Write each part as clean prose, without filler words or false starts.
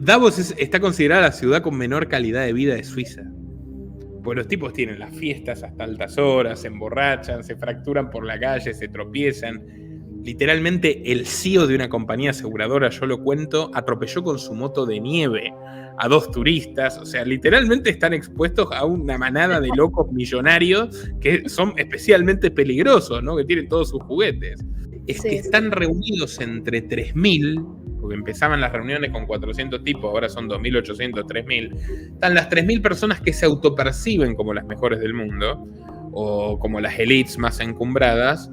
Davos está considerada la ciudad con menor calidad de vida de Suiza. Pues los tipos tienen las fiestas hasta altas horas, se emborrachan, se fracturan por la calle, se tropiezan. Literalmente el CEO de una compañía aseguradora, yo lo cuento, atropelló con su moto de nieve a 2 turistas. O sea, literalmente están expuestos a una manada de locos millonarios que son especialmente peligrosos, ¿no? Que tienen todos sus juguetes. Están reunidos entre 3.000, porque empezaban las reuniones con 400 tipos, ahora son 2.800, 3.000. Están las 3.000 personas que se autoperciben como las mejores del mundo, o como las elites más encumbradas.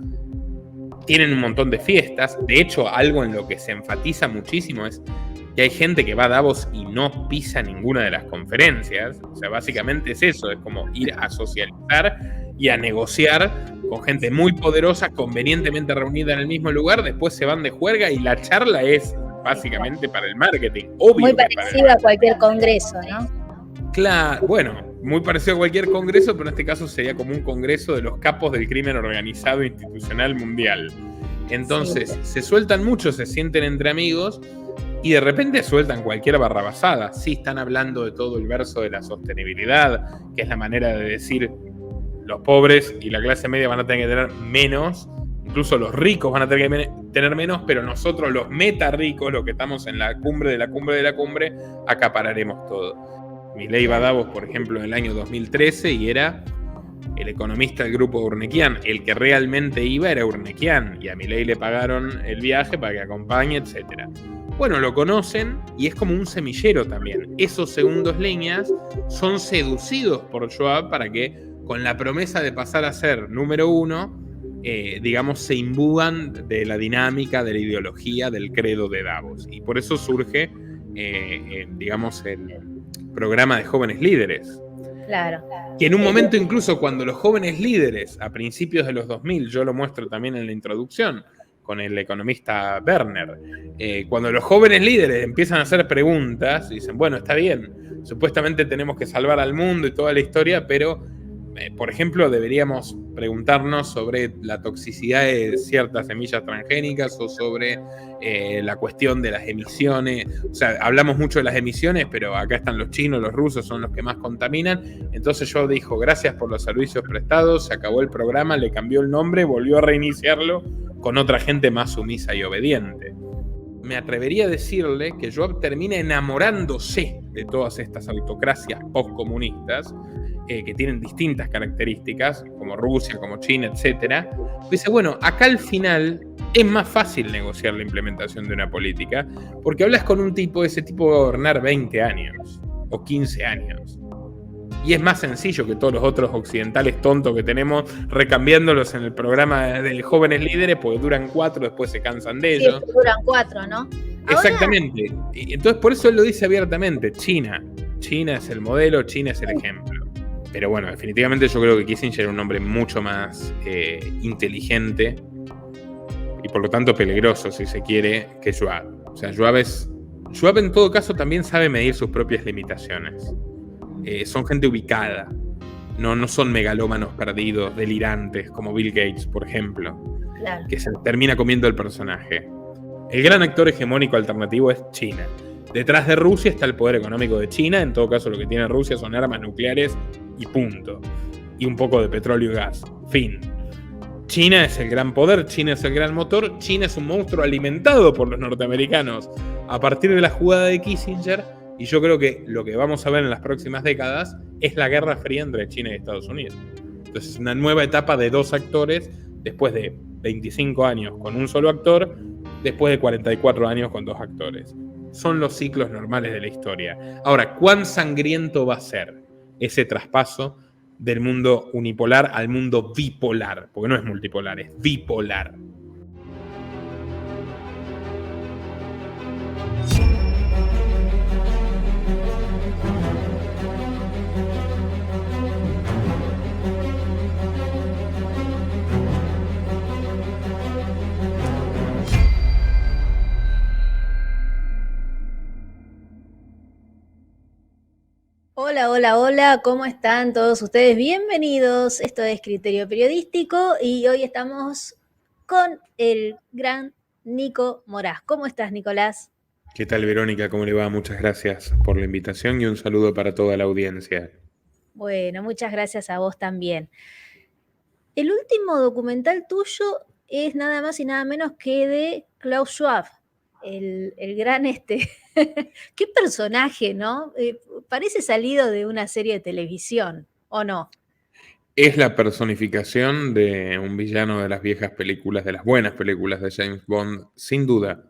Tienen un montón de fiestas. De hecho, algo en lo que se enfatiza muchísimo es que hay gente que va a Davos y no pisa ninguna de las conferencias. O sea, básicamente es eso, es como ir a socializar y a negociar con gente muy poderosa, convenientemente reunida en el mismo lugar. Después se van de juerga y la charla es básicamente para el marketing. Obvio, muy parecido a cualquier congreso, ¿no? Claro, bueno, muy parecido a cualquier congreso, pero en este caso sería como un congreso de los capos del crimen organizado institucional mundial. Entonces, se sueltan mucho, se sienten entre amigos y de repente sueltan cualquier barrabasada. Sí, están hablando de todo el verso de la sostenibilidad, que es la manera de decir los pobres y la clase media van a tener que tener menos, incluso los ricos van a tener que tener menos, pero nosotros los meta ricos, los que estamos en la cumbre de la cumbre de la cumbre, acapararemos todo. Milei iba a Davos, por ejemplo, en el año 2013 y era el economista del grupo Urnequian. El que realmente iba era Urnequian y a Milei le pagaron el viaje para que acompañe, etc. Bueno, lo conocen y es como un semillero también. Esos segundos líneas son seducidos por Joab para que, con la promesa de pasar a ser número 1, digamos, se imbudan de la dinámica, de la ideología, del credo de Davos. Y por eso surge, digamos, el programa de jóvenes líderes. Claro. Que en un momento, incluso cuando los jóvenes líderes, a principios de los 2000, yo lo muestro también en la introducción, con el economista Werner, cuando los jóvenes líderes empiezan a hacer preguntas, y dicen, bueno, está bien, supuestamente tenemos que salvar al mundo y toda la historia, pero, por ejemplo, deberíamos preguntarnos sobre la toxicidad de ciertas semillas transgénicas o sobre la cuestión de las emisiones. O sea, hablamos mucho de las emisiones, pero acá están los chinos, los rusos son los que más contaminan. Entonces yo dijo, gracias por los servicios prestados, se acabó el programa, le cambió el nombre, volvió a reiniciarlo con otra gente más sumisa y obediente. Me atrevería a decirle que Joab termina enamorándose de todas estas autocracias postcomunistas, que tienen distintas características, como Rusia, como China, etc. Dice, bueno, acá al final es más fácil negociar la implementación de una política, porque hablas con un tipo, ese tipo va a gobernar 20 años o 15 años. Y es más sencillo que todos los otros occidentales tontos que tenemos, recambiándolos en el programa de jóvenes líderes, porque duran 4, después se cansan de ellos. Sí, duran 4, ¿no? Exactamente. Ahora, y entonces por eso él lo dice abiertamente, China es el modelo, China es el ejemplo. Pero bueno, definitivamente yo creo que Kissinger era un hombre mucho más inteligente y por lo tanto peligroso, si se quiere, que Joab. O sea, Joab en todo caso también sabe medir sus propias limitaciones. Son gente ubicada, no son megalómanos perdidos, delirantes, como Bill Gates, por ejemplo, claro, que se termina comiendo el personaje. El gran actor hegemónico alternativo es China. Detrás de Rusia está el poder económico de China. En todo caso, lo que tiene Rusia son armas nucleares y punto. Y un poco de petróleo y gas. Fin. China es el gran poder, China es el gran motor, China es un monstruo alimentado por los norteamericanos a partir de la jugada de Kissinger. Y yo creo que lo que vamos a ver en las próximas décadas es la Guerra Fría entre China y Estados Unidos. Entonces, una nueva etapa de 2 actores, después de 25 años con un solo actor, después de 44 años con 2 actores. Son los ciclos normales de la historia. Ahora, ¿cuán sangriento va a ser ese traspaso del mundo unipolar al mundo bipolar? Porque no es multipolar, es bipolar. Hola, hola, hola, ¿cómo están todos ustedes? Bienvenidos, esto es Criterio Periodístico y hoy estamos con el gran Nico Moraz. ¿Cómo estás, Nicolás? ¿Qué tal, Verónica? ¿Cómo le va? Muchas gracias por la invitación y un saludo para toda la audiencia. Bueno, muchas gracias a vos también. El último documental tuyo es nada más y nada menos que de Klaus Schwab, el gran qué personaje, ¿no? Parece salido de una serie de televisión, ¿o no? Es la personificación de un villano de las viejas películas, de las buenas películas de James Bond, sin duda,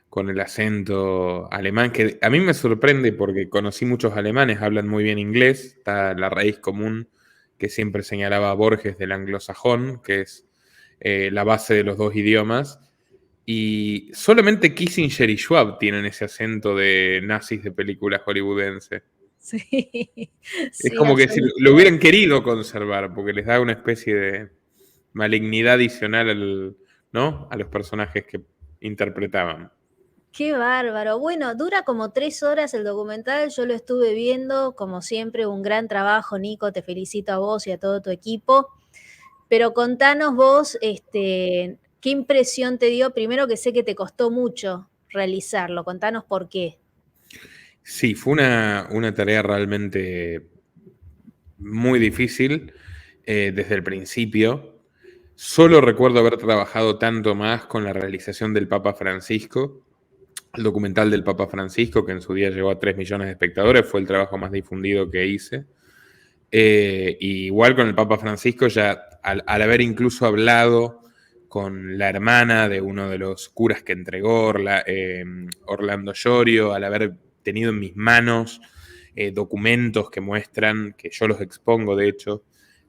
con el acento alemán, que a mí me sorprende porque conocí muchos alemanes, hablan muy bien inglés, está la raíz común que siempre señalaba Borges del anglosajón, que es la base de los dos idiomas, y solamente Kissinger y Schwab tienen ese acento de nazis de películas hollywoodense. Sí, Es sí, como que si lo absolutamente. hubieran querido conservar, porque les da una especie de malignidad adicional ¿no? A los personajes que interpretaban. Qué bárbaro. Bueno, dura como 3 horas el documental, yo lo estuve viendo, como siempre, un gran trabajo, Nico, te felicito a vos y a todo tu equipo. Pero contanos vos, ¿qué impresión te dio? Primero que sé que te costó mucho realizarlo, contanos por qué. Sí, fue una tarea realmente muy difícil desde el principio. Solo recuerdo haber trabajado tanto más con la realización del Papa Francisco. El documental del Papa Francisco, que en su día llegó a 3 millones de espectadores, fue el trabajo más difundido que hice. Y igual con el Papa Francisco, ya al haber incluso hablado con la hermana de uno de los curas que entregó, Orlando Llorio, al haber tenido en mis manos documentos que muestran, que yo los expongo de hecho,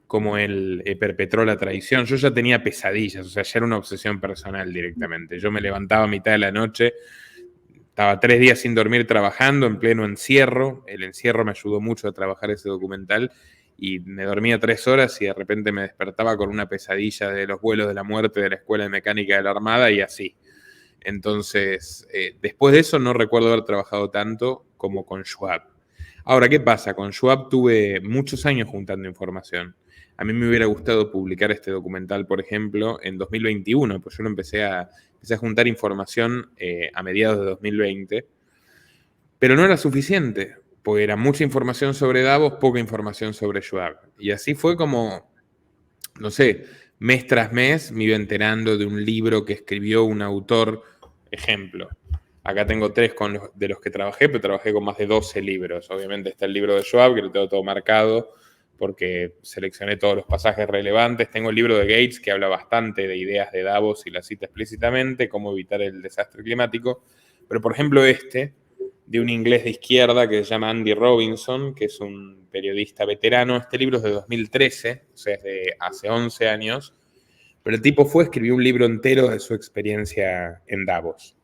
cómo él perpetró la traición. Yo ya tenía pesadillas, o sea, ya era una obsesión personal directamente. Yo me levantaba a mitad de la noche, estaba 3 días sin dormir trabajando, en pleno encierro. El encierro me ayudó mucho a trabajar ese documental y me dormía 3 horas y de repente me despertaba con una pesadilla de los vuelos de la muerte de la Escuela de Mecánica de la Armada y así. Entonces, después de eso no recuerdo haber trabajado tanto como con Schwab. Ahora, ¿qué pasa? Con Schwab tuve muchos años juntando información. A mí me hubiera gustado publicar este documental, por ejemplo, en 2021, pues yo lo empecé a juntar información a mediados de 2020, pero no era suficiente, porque era mucha información sobre Davos, poca información sobre Schwab. Y así fue como, no sé, mes tras mes me iba enterando de un libro que escribió un autor, ejemplo. Acá tengo 3 de los que trabajé, pero trabajé con más de 12 libros. Obviamente está el libro de Schwab, que lo tengo todo marcado, porque seleccioné todos los pasajes relevantes. Tengo el libro de Gates, que habla bastante de ideas de Davos y la cita explícitamente, cómo evitar el desastre climático. Pero, por ejemplo, de un inglés de izquierda que se llama Andy Robinson, que es un periodista veterano. Este libro es de 2013, o sea, es de hace 11 años. Pero el tipo escribió un libro entero de su experiencia en Davos.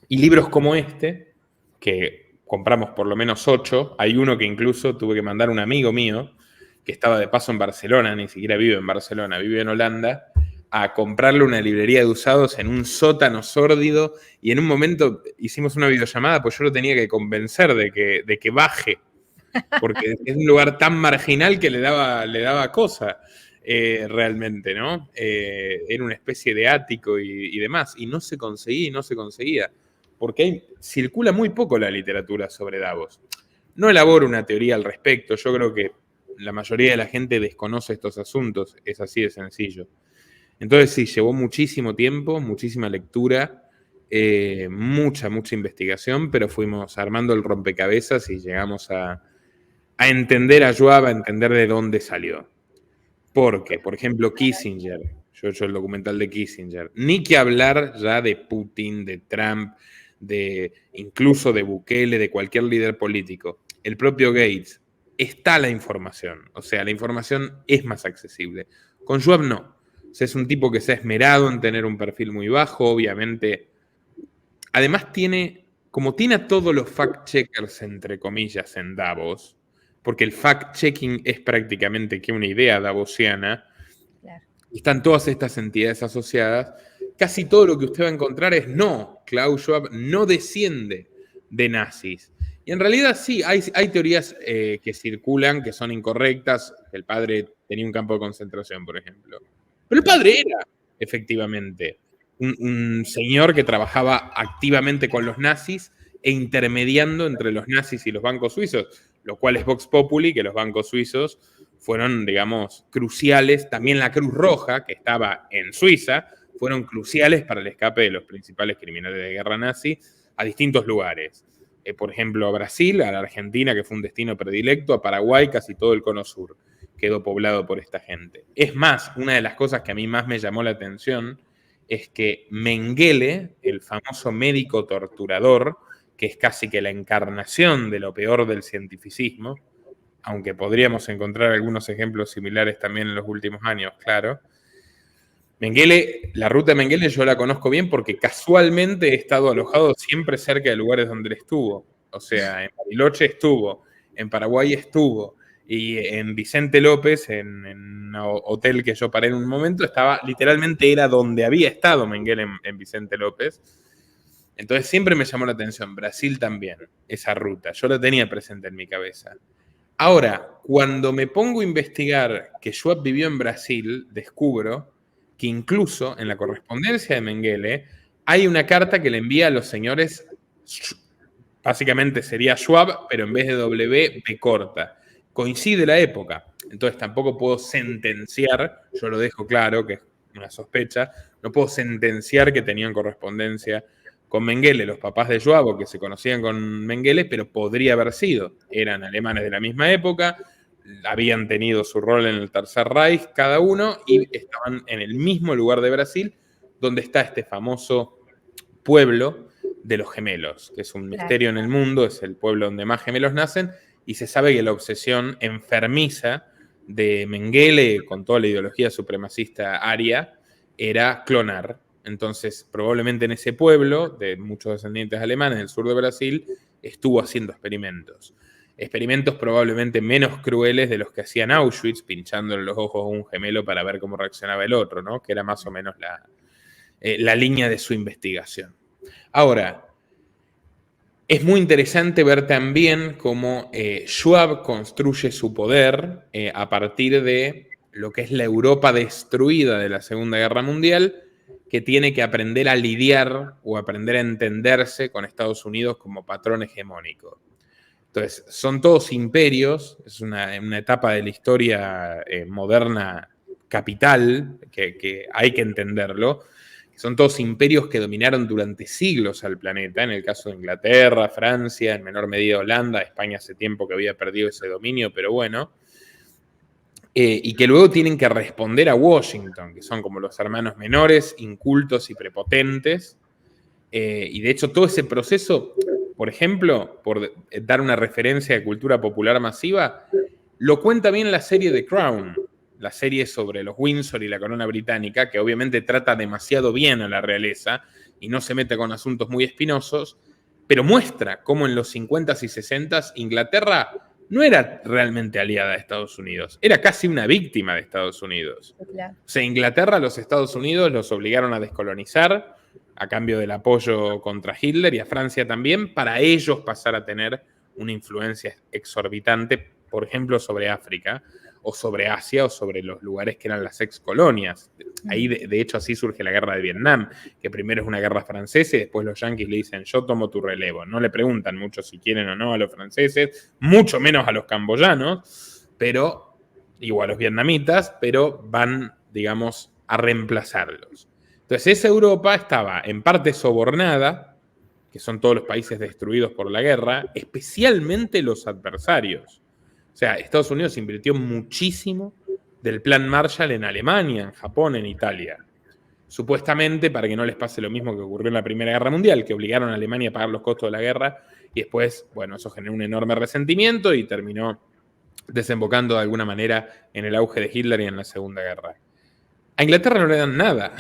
Y libros como este, que compramos por lo menos 8, hay uno que incluso tuve que mandar a un amigo mío, que estaba de paso en Barcelona, ni siquiera vive en Barcelona, vive en Holanda, a comprarle una librería de usados en un sótano sórdido, y en un momento hicimos una videollamada, pues yo lo tenía que convencer de que baje, porque es un lugar tan marginal que le daba cosa. Realmente, ¿no? Era una especie de ático y demás, y no se conseguía, porque circula muy poco la literatura sobre Davos. No elaboro una teoría al respecto, yo creo que la mayoría de la gente desconoce estos asuntos, es así de sencillo. Entonces sí, llevó muchísimo tiempo, muchísima lectura, mucha investigación, pero fuimos armando el rompecabezas y llegamos a entender a Schwab, a entender de dónde salió. Porque, por ejemplo, Kissinger, yo he hecho el documental de Kissinger, ni que hablar ya de Putin, de Trump, incluso de Bukele, de cualquier líder político. El propio Gates, está la información, o sea, la información es más accesible. Con Schwab no. O sea, es un tipo que se ha esmerado en tener un perfil muy bajo, obviamente. Además como tiene a todos los fact-checkers, entre comillas, en Davos, porque el fact-checking es prácticamente que una idea davosiana, Claro. están todas estas entidades asociadas, casi todo lo que usted va a encontrar es no, Klaus Schwab no desciende de nazis. Y en realidad sí, hay teorías que circulan que son incorrectas. El padre tenía un campo de concentración, por ejemplo. Pero el padre era, efectivamente, un señor que trabajaba activamente con los nazis e intermediando entre los nazis y los bancos suizos, lo cual es Vox Populi, que los bancos suizos fueron, digamos, cruciales. También la Cruz Roja, que estaba en Suiza, fueron cruciales para el escape de los principales criminales de guerra nazi a distintos lugares. Por ejemplo, a Brasil, a la Argentina, que fue un destino predilecto, a Paraguay, casi todo el cono sur quedó poblado por esta gente. Es más, una de las cosas que a mí más me llamó la atención es que Mengele, el famoso médico torturador, que es casi que la encarnación de lo peor del cientificismo, aunque podríamos encontrar algunos ejemplos similares también en los últimos años, claro. Mengele, la ruta de Mengele yo la conozco bien porque casualmente he estado alojado siempre cerca de lugares donde él estuvo. O sea, en Bariloche estuvo, en Paraguay estuvo, y en Vicente López, en un hotel que yo paré en un momento, estaba, literalmente era donde había estado Mengele en Vicente López. Entonces siempre me llamó la atención, Brasil también, esa ruta, yo la tenía presente en mi cabeza. Ahora, cuando me pongo a investigar que Schwab vivió en Brasil, descubro que incluso en la correspondencia de Mengele hay una carta que le envía a los señores, básicamente sería Schwab, pero en vez de W, B corta. Coincide la época, entonces tampoco puedo sentenciar, yo lo dejo claro, que es una sospecha, no puedo sentenciar que tenían correspondencia con Mengele, los papás de Schwab, que se conocían con Mengele, pero podría haber sido. Eran alemanes de la misma época, habían tenido su rol en el Tercer Reich cada uno y estaban en el mismo lugar de Brasil donde está este famoso pueblo de los gemelos, que es un misterio en el mundo, es el pueblo donde más gemelos nacen, y se sabe que la obsesión enfermiza de Mengele con toda la ideología supremacista aria era clonar. Entonces, probablemente en ese pueblo, de muchos descendientes alemanes del sur de Brasil, estuvo haciendo experimentos. Experimentos probablemente menos crueles de los que hacían Auschwitz, pinchándole los ojos a un gemelo para ver cómo reaccionaba el otro, ¿no? Que era más o menos la línea de su investigación. Ahora, es muy interesante ver también cómo Schwab construye su poder a partir de lo que es la Europa destruida de la Segunda Guerra Mundial, que tiene que aprender a lidiar o aprender a entenderse con Estados Unidos como patrón hegemónico. Entonces, son todos imperios, es una etapa de la historia moderna capital, que hay que entenderlo. Son todos imperios que dominaron durante siglos al planeta, en el caso de Inglaterra, Francia, en menor medida Holanda, España hace tiempo que había perdido ese dominio, pero bueno. Y que luego tienen que responder a Washington, que son como los hermanos menores, incultos y prepotentes. Y de hecho todo ese proceso, por ejemplo, por dar una referencia de cultura popular masiva, lo cuenta bien la serie The Crown, la serie sobre los Windsor y la corona británica, que obviamente trata demasiado bien a la realeza y no se mete con asuntos muy espinosos, pero muestra cómo en los 50s y 60s Inglaterra no era realmente aliada de Estados Unidos, era casi una víctima de Estados Unidos. Claro. O sea, Inglaterra, los Estados Unidos los obligaron a descolonizar a cambio del apoyo contra Hitler, y a Francia también, para ellos pasar a tener una influencia exorbitante, por ejemplo, sobre África, o sobre Asia, o sobre los lugares que eran las ex-colonias. Ahí, de hecho, así surge la guerra de Vietnam, que primero es una guerra francesa y después los yanquis le dicen, yo tomo tu relevo. No le preguntan mucho si quieren o no a los franceses, mucho menos a los camboyanos, pero igual a los vietnamitas, pero van, digamos, a reemplazarlos. Entonces, esa Europa estaba en parte sobornada, que son todos los países destruidos por la guerra, especialmente los adversarios. O sea, Estados Unidos invirtió muchísimo del plan Marshall en Alemania, en Japón, en Italia. Supuestamente para que no les pase lo mismo que ocurrió en la Primera Guerra Mundial, que obligaron a Alemania a pagar los costos de la guerra y después, bueno, eso generó un enorme resentimiento y terminó desembocando de alguna manera en el auge de Hitler y en la Segunda Guerra. A Inglaterra no le dan nada.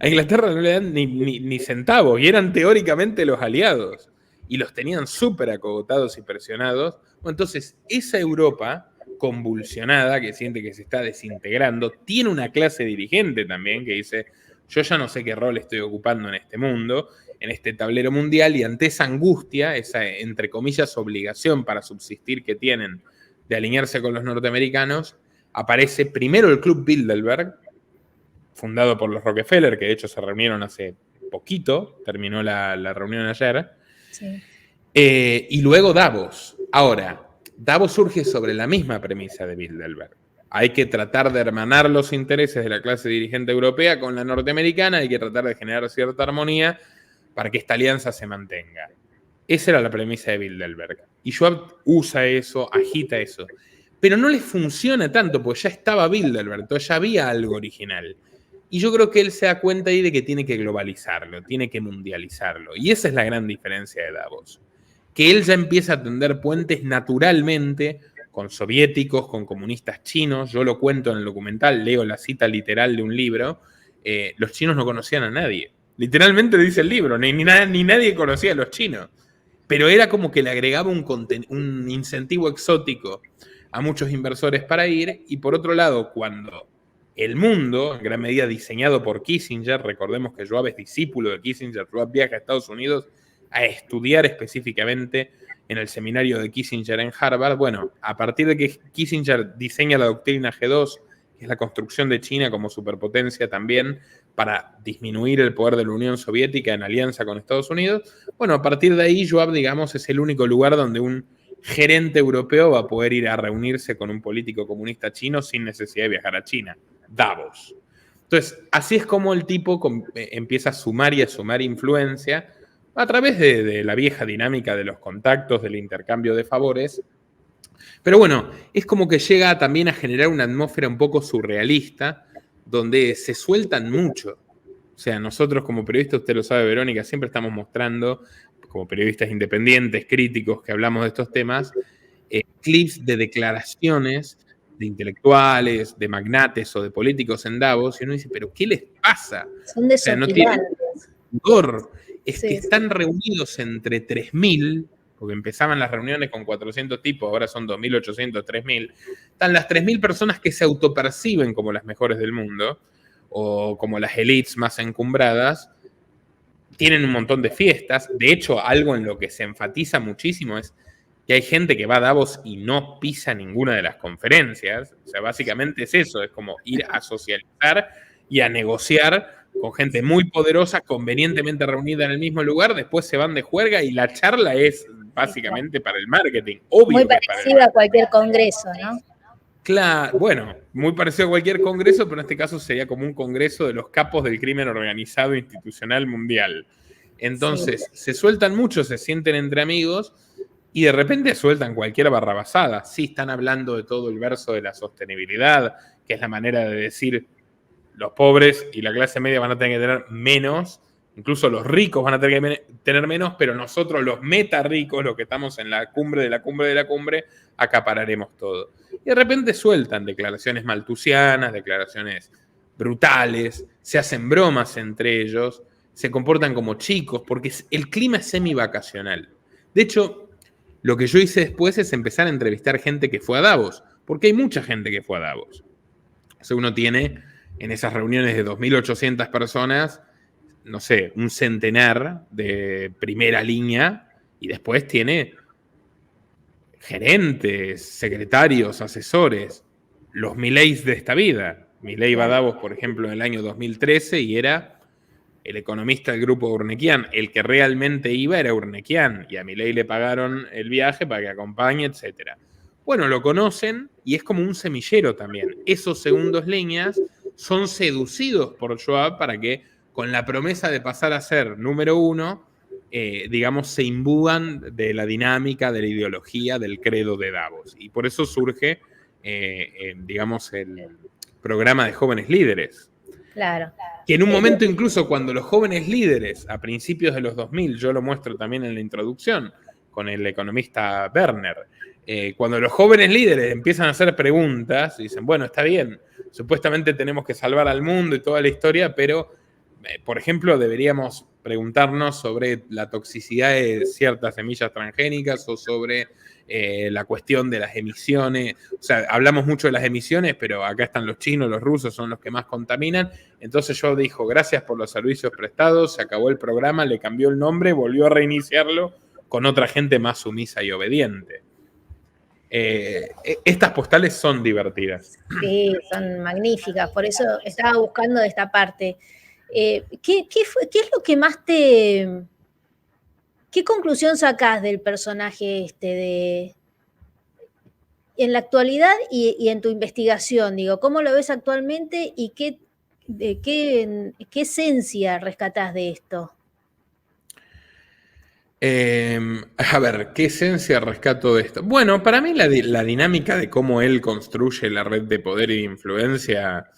A Inglaterra no le dan ni centavos y eran teóricamente los aliados y los tenían súper acogotados y presionados. Entonces, esa Europa convulsionada, que siente que se está desintegrando, tiene una clase dirigente también que dice, yo ya no sé qué rol estoy ocupando en este mundo, en este tablero mundial, y ante esa angustia, esa, entre comillas, obligación para subsistir que tienen de alinearse con los norteamericanos, aparece primero el Club Bilderberg, fundado por los Rockefeller, que de hecho se reunieron hace poquito, terminó la reunión ayer. Sí. Y luego Davos. Ahora, Davos surge sobre la misma premisa de Bilderberg. Hay que tratar de hermanar los intereses de la clase dirigente europea con la norteamericana, hay que tratar de generar cierta armonía para que esta alianza se mantenga. Esa era la premisa de Bilderberg. Y Schwab usa eso, agita eso. Pero no le funciona tanto, porque ya estaba Bilderberg, entonces ya había algo original. Y yo creo que él se da cuenta ahí de que tiene que globalizarlo, tiene que mundializarlo. Y esa es la gran diferencia de Davos. Que él ya empieza a tender puentes naturalmente con soviéticos, con comunistas chinos. Yo lo cuento en el documental, leo la cita literal de un libro. Los chinos no conocían a nadie. Literalmente dice el libro, ni nadie conocía a los chinos. Pero era como que le agregaba un incentivo exótico a muchos inversores para ir. Y por otro lado, cuando el mundo, en gran medida diseñado por Kissinger, recordemos que Schwab es discípulo de Kissinger, Schwab viaja a Estados Unidos a estudiar específicamente en el seminario de Kissinger en Harvard. Bueno, a partir de que Kissinger diseña la doctrina G2, que es la construcción de China como superpotencia también para disminuir el poder de la Unión Soviética en alianza con Estados Unidos, bueno, a partir de ahí Schwab, digamos, es el único lugar donde un gerente europeo va a poder ir a reunirse con un político comunista chino sin necesidad de viajar a China. Davos. Entonces, así es como el tipo empieza a sumar influencia a través de la vieja dinámica de los contactos, del intercambio de favores. Pero bueno, es como que llega también a generar una atmósfera un poco surrealista, donde se sueltan mucho. O sea, nosotros como periodistas, usted lo sabe, Verónica, siempre estamos mostrando, como periodistas independientes, críticos, que hablamos de estos temas, clips de declaraciones de intelectuales, de magnates o de políticos en Davos, y uno dice, ¿pero qué les pasa? Son desopilantes. No tienen pudor. Es Sí, que están reunidos entre 3.000, porque empezaban las reuniones con 400 tipos, ahora son 2.800, 3.000. Están las 3.000 personas que se autoperciben como las mejores del mundo, o como las élites más encumbradas. Tienen un montón de fiestas. De hecho, algo en lo que se enfatiza muchísimo es que hay gente que va a Davos y no pisa ninguna de las conferencias. O sea, básicamente es eso, es como ir a socializar y a negociar con gente muy poderosa, convenientemente reunida en el mismo lugar, después se van de juerga y la charla es básicamente para el marketing. Obvio. Muy parecido a cualquier congreso, ¿no? Claro, bueno, muy parecido a cualquier congreso, pero en este caso sería como un congreso de los capos del crimen organizado institucional mundial. Entonces, se sueltan mucho, se sienten entre amigos y de repente sueltan cualquier barrabasada. Sí, están hablando de todo el verso de la sostenibilidad, que es la manera de decir los pobres y la clase media van a tener que tener menos, incluso los ricos van a tener que tener menos, pero nosotros los meta ricos, los que estamos en la cumbre de la cumbre de la cumbre, acapararemos todo. Y de repente sueltan declaraciones maltusianas, declaraciones brutales, se hacen bromas entre ellos, se comportan como chicos, porque el clima es semi-vacacional. De hecho, lo que yo hice después es empezar a entrevistar gente que fue a Davos, porque hay mucha gente que fue a Davos. O sea, uno tiene en esas reuniones de 2.800 personas, no sé, un centenar de primera línea, y después tiene gerentes, secretarios, asesores, los Mileis de esta vida. Milei va a Davos, por ejemplo, en el año 2013 y era el economista del grupo Urnequian. El que realmente iba era Urnequian y a Milei le pagaron el viaje para que acompañe, etc. Bueno, lo conocen y es como un semillero también. Esos segundos líneas son seducidos por Schwab para que, con la promesa de pasar a ser número uno, digamos, se imbudan de la dinámica, de la ideología, del credo de Davos. Y por eso surge, digamos, el programa de jóvenes líderes. Claro. Que en un momento, incluso cuando los jóvenes líderes, a principios de los 2000, yo lo muestro también en la introducción, con el economista Werner, cuando los jóvenes líderes empiezan a hacer preguntas y dicen, bueno, está bien, supuestamente tenemos que salvar al mundo y toda la historia, pero, por ejemplo, deberíamos preguntarnos sobre la toxicidad de ciertas semillas transgénicas o sobre la cuestión de las emisiones. O sea, hablamos mucho de las emisiones, pero acá están los chinos, los rusos son los que más contaminan. Entonces yo dijo, gracias por los servicios prestados, se acabó el programa, le cambió el nombre, volvió a reiniciarlo con otra gente más sumisa y obediente. Estas postales son divertidas. Sí, son magníficas, por eso estaba buscando esta parte. ¿Qué es lo que más te... ¿Qué conclusión sacás del personaje en la actualidad y en tu investigación? Digo, ¿cómo lo ves actualmente y qué esencia rescatás de esto? A ver, ¿qué esencia rescato de esto? Bueno, para mí la dinámica de cómo él construye la red de poder y de influencia,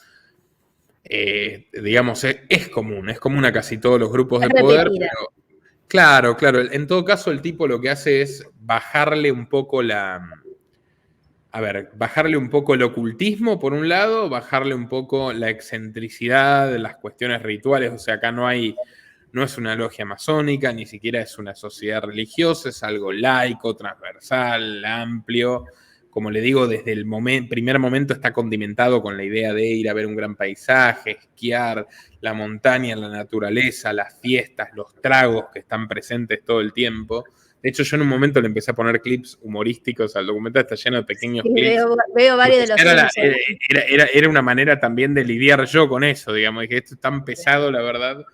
digamos, es común a casi todos los grupos Es de poder, repetida. pero claro, en todo caso el tipo lo que hace es bajarle un poco bajarle un poco el ocultismo por un lado, bajarle un poco la excentricidad, las cuestiones rituales, o sea, acá no es una logia masónica, ni siquiera es una sociedad religiosa, es algo laico, transversal, amplio. Como le digo, desde el primer momento está condimentado con la idea de ir a ver un gran paisaje, esquiar, la montaña, la naturaleza, las fiestas, los tragos que están presentes todo el tiempo. De hecho, yo en un momento le empecé a poner clips humorísticos al documental, está lleno de pequeños Sí, clips. veo varios de los Era una manera también de lidiar yo con eso, digamos, que esto es tan pesado, la verdad,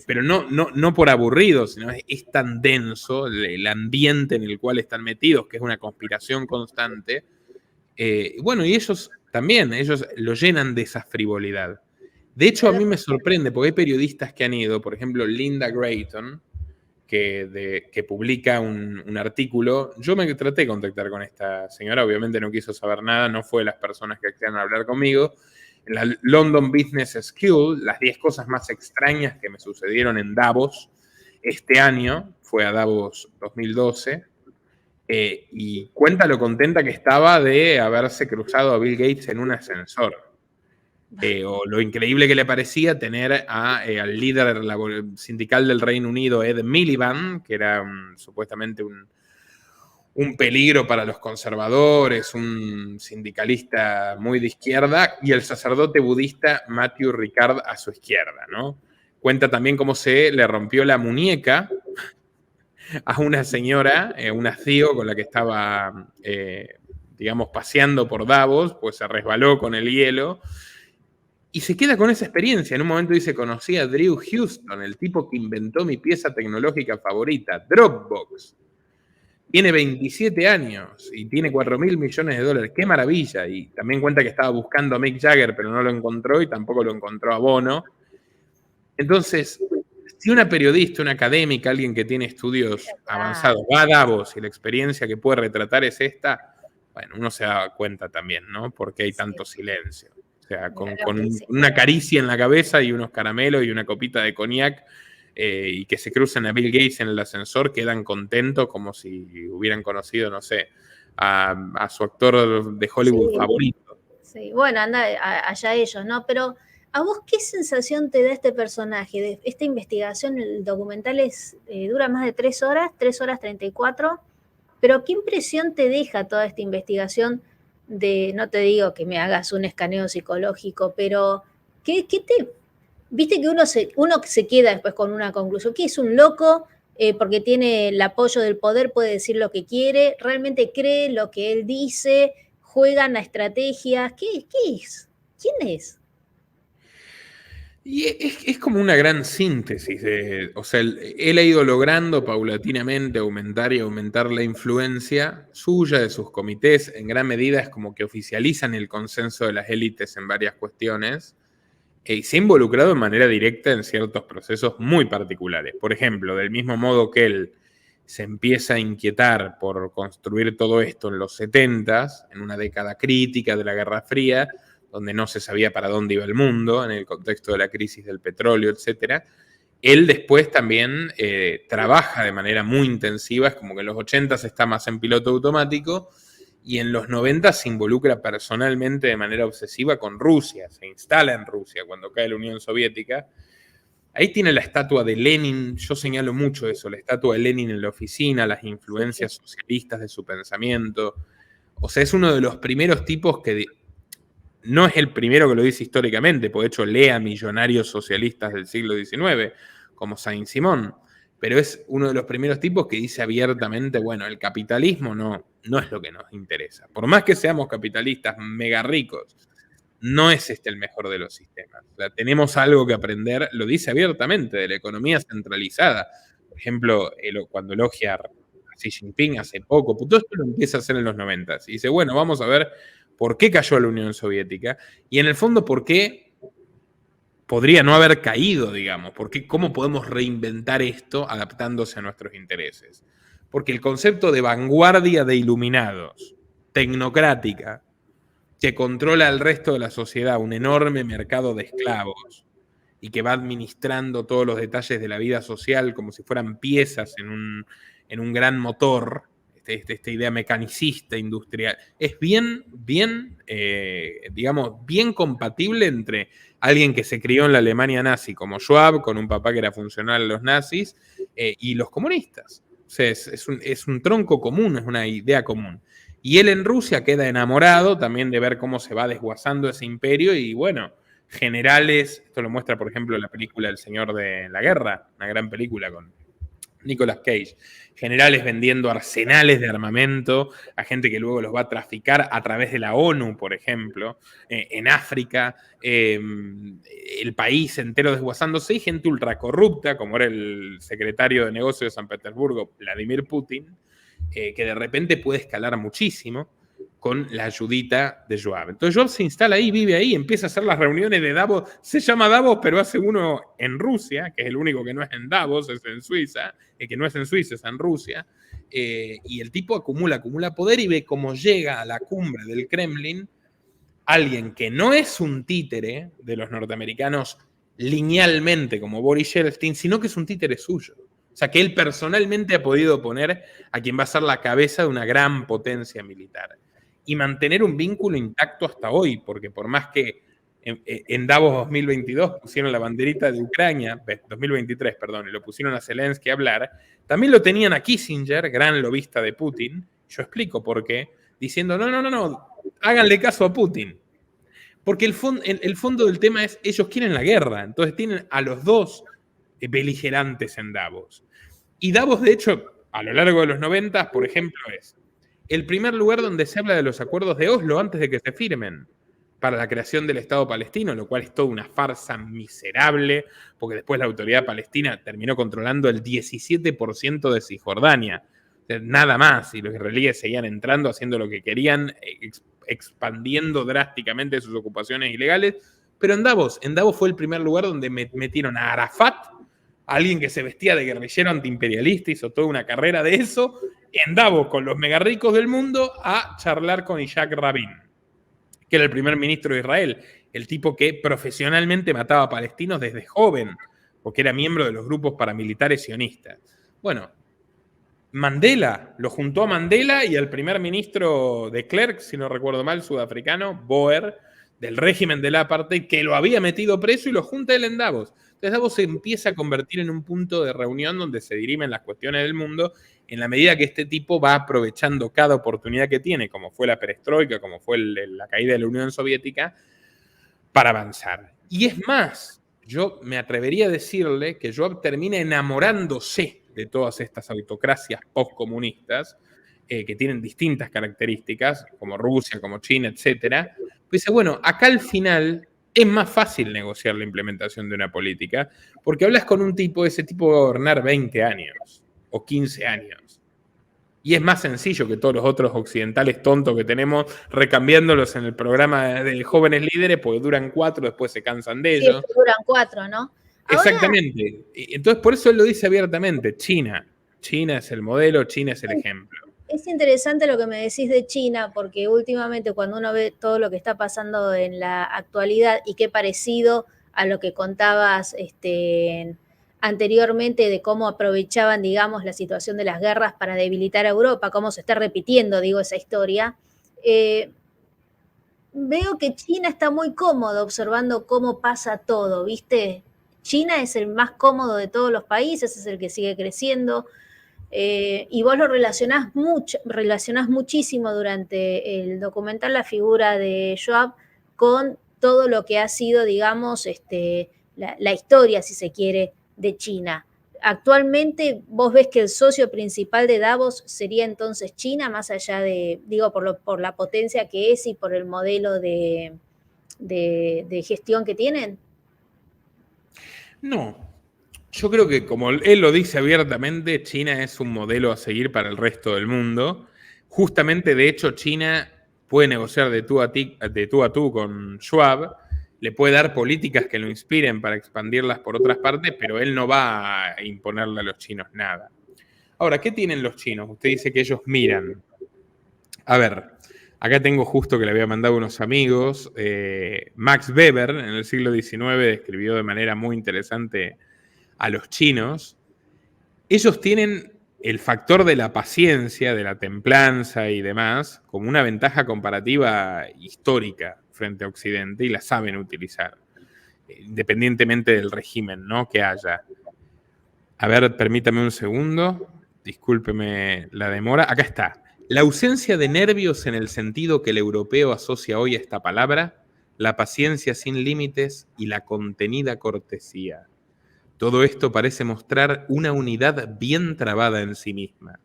pero no por aburrido, sino es tan denso el ambiente en el cual están metidos, que es una conspiración constante. Bueno, y ellos también, ellos lo llenan de esa frivolidad. De hecho, a mí me sorprende, porque hay periodistas que han ido, por ejemplo, Linda Grayton, que publica un artículo. Yo me traté de contactar con esta señora, obviamente no quiso saber nada, no fue de las personas que querían hablar conmigo. En la London Business School, las 10 cosas más extrañas que me sucedieron en Davos este año, fue a Davos 2012, y cuenta lo contenta que estaba de haberse cruzado a Bill Gates en un ascensor. O lo increíble que le parecía tener al líder sindical del Reino Unido, Ed Miliband, que era supuestamente un peligro para los conservadores, un sindicalista muy de izquierda, y el sacerdote budista Matthew Ricard a su izquierda, ¿no? Cuenta también cómo se le rompió la muñeca a una señora, una CEO con la que estaba, digamos, paseando por Davos, pues se resbaló con el hielo. Y se queda con esa experiencia. En un momento dice, conocí a Drew Houston, el tipo que inventó mi pieza tecnológica favorita, Dropbox. Tiene 27 años y tiene 4.000 millones de dólares. ¡Qué maravilla! Y también cuenta que estaba buscando a Mick Jagger, pero no lo encontró y tampoco lo encontró a Bono. Entonces, si una periodista, una académica, alguien que tiene estudios avanzados, va a Davos y la experiencia que puede retratar es esta, bueno, uno se da cuenta también, ¿no? Porque hay tanto silencio. O sea, con una caricia en la cabeza y unos caramelos y una copita de coñac y que se crucen a Bill Gates en el ascensor, quedan contentos como si hubieran conocido, no sé, a su actor de Hollywood favorito. Sí, bueno, anda allá ellos, ¿no? Pero ¿a vos qué sensación te da este personaje? De esta investigación, el documental dura más de 3 horas 34, pero ¿qué impresión te deja toda esta investigación? No te digo que me hagas un escaneo psicológico, pero viste que uno se queda después con una conclusión, que es un loco, porque tiene el apoyo del poder, puede decir lo que quiere, realmente cree lo que él dice, juegan a estrategias, ¿qué es? ¿Quién es? Y es como una gran síntesis. O sea, él ha ido logrando paulatinamente aumentar y aumentar la influencia suya, de sus comités. En gran medida es como que oficializan el consenso de las élites en varias cuestiones. Y se ha involucrado de manera directa en ciertos procesos muy particulares. Por ejemplo, del mismo modo que él se empieza a inquietar por construir todo esto en los 70s, en una década crítica de la Guerra Fría, donde no se sabía para dónde iba el mundo, en el contexto de la crisis del petróleo, etc. Él después también trabaja de manera muy intensiva, es como que en los 80s está más en piloto automático, y en los 90 se involucra personalmente de manera obsesiva con Rusia, se instala en Rusia cuando cae la Unión Soviética. Ahí tiene la estatua de Lenin, yo señalo mucho eso, la estatua de Lenin en la oficina, las influencias socialistas de su pensamiento. O sea, es uno de los primeros tipos que no es el primero que lo dice históricamente, porque de hecho lee a millonarios socialistas del siglo XIX, como Saint-Simon, pero es uno de los primeros tipos que dice abiertamente, bueno, el capitalismo no es lo que nos interesa. Por más que seamos capitalistas mega ricos, no es este el mejor de los sistemas. O sea, tenemos algo que aprender, lo dice abiertamente, de la economía centralizada. Por ejemplo, cuando elogia a Xi Jinping hace poco, todo esto lo empieza a hacer en los 90. Y dice, bueno, vamos a ver por qué cayó la Unión Soviética y en el fondo por qué podría no haber caído, digamos, porque cómo podemos reinventar esto adaptándose a nuestros intereses. Porque el concepto de vanguardia de iluminados, tecnocrática, que controla al resto de la sociedad, un enorme mercado de esclavos, y que va administrando todos los detalles de la vida social como si fueran piezas en un gran motor, esta idea mecanicista, industrial, es bien, digamos, bien compatible entre alguien que se crió en la Alemania nazi como Schwab, con un papá que era funcional a los nazis, y los comunistas. O sea, es un tronco común, es una idea común. Y él en Rusia queda enamorado también de ver cómo se va desguazando ese imperio y bueno, generales, esto lo muestra por ejemplo la película El Señor de la Guerra, una gran película con Nicolas Cage, generales vendiendo arsenales de armamento a gente que luego los va a traficar a través de la ONU, por ejemplo, en África, el país entero desguazándose y gente ultra corrupta, como era el secretario de negocios de San Petersburgo, Vladimir Putin, que de repente puede escalar muchísimo con la ayudita de Schwab. Entonces Schwab se instala ahí, vive ahí, empieza a hacer las reuniones de Davos, se llama Davos, pero hace uno en Rusia, que es el único que no es en Davos, es en Suiza, que no es en Suiza, es en Rusia, y el tipo acumula poder y ve cómo llega a la cumbre del Kremlin alguien que no es un títere de los norteamericanos linealmente como Boris Yeltsin, sino que es un títere suyo. O sea, que él personalmente ha podido poner a quien va a ser la cabeza de una gran potencia militar. Y mantener un vínculo intacto hasta hoy, porque por más que en Davos 2022 pusieron la banderita de Ucrania, 2023, perdón, y lo pusieron a Zelensky a hablar, también lo tenían a Kissinger, gran lobista de Putin, yo explico por qué, diciendo, no, háganle caso a Putin. Porque el fondo del tema es, ellos quieren la guerra, entonces tienen a los dos beligerantes en Davos. Y Davos, de hecho, a lo largo de los 90, por ejemplo, es el primer lugar donde se habla de los acuerdos de Oslo antes de que se firmen para la creación del Estado palestino, lo cual es toda una farsa miserable, porque después la autoridad palestina terminó controlando el 17% de Cisjordania. O sea, nada más, y los israelíes seguían entrando, haciendo lo que querían, expandiendo drásticamente sus ocupaciones ilegales. Pero en Davos fue el primer lugar donde metieron a Arafat, alguien que se vestía de guerrillero antiimperialista, hizo toda una carrera de eso, en Davos con los mega ricos del mundo a charlar con Isaac Rabin, que era el primer ministro de Israel, el tipo que profesionalmente mataba a palestinos desde joven, porque era miembro de los grupos paramilitares sionistas. Bueno, Mandela, lo juntó a Mandela y al primer ministro de Klerk, si no recuerdo mal, sudafricano, Boer, del régimen del apartheid, que lo había metido preso y lo junta él en Davos. Entonces Davos se empieza a convertir en un punto de reunión donde se dirimen las cuestiones del mundo en la medida que este tipo va aprovechando cada oportunidad que tiene, como fue la perestroika, como fue la caída de la Unión Soviética, para avanzar. Y es más, yo me atrevería a decirle que Schwab termina enamorándose de todas estas autocracias postcomunistas, que tienen distintas características, como Rusia, como China, etcétera. Pues dice, bueno, acá al final es más fácil negociar la implementación de una política, porque hablas con un tipo, ese tipo va a gobernar 20 años o 15 años. Y es más sencillo que todos los otros occidentales tontos que tenemos, recambiándolos en el programa de jóvenes líderes, porque duran 4, después se cansan de ellos. Sí, duran 4, ¿no? Exactamente. Entonces, por eso él lo dice abiertamente, China es el modelo, China es el ejemplo. Es interesante lo que me decís de China, porque últimamente cuando uno ve todo lo que está pasando en la actualidad y qué parecido a lo que contabas anteriormente de cómo aprovechaban, digamos, la situación de las guerras para debilitar a Europa, cómo se está repitiendo, digo, esa historia, veo que China está muy cómodo observando cómo pasa todo, ¿viste? China es el más cómodo de todos los países, es el que sigue creciendo, y vos lo relacionás muchísimo durante el documental, la figura de Schwab, con todo lo que ha sido, digamos, la historia, si se quiere, de China. actualmente vos ves que el socio principal de Davos sería entonces China, más allá de, digo, por la potencia que es y por el modelo de gestión que tienen. No, yo creo que como él lo dice abiertamente, China es un modelo a seguir para el resto del mundo. Justamente, de hecho, China puede negociar de tú a tú con Schwab, le puede dar políticas que lo inspiren para expandirlas por otras partes, pero él no va a imponerle a los chinos nada. Ahora, ¿qué tienen los chinos? Usted dice que ellos miran. A ver, acá tengo justo que le había mandado unos amigos. Max Weber, en el siglo XIX, describió de manera muy interesante a los chinos. Ellos tienen el factor de la paciencia, de la templanza y demás, como una ventaja comparativa histórica frente a Occidente y la saben utilizar, independientemente del régimen, ¿no?, que haya. A ver, permítame un segundo, discúlpeme la demora. Acá está. La ausencia de nervios en el sentido que el europeo asocia hoy a esta palabra, la paciencia sin límites y la contenida cortesía. Todo esto parece mostrar una unidad bien trabada en sí misma.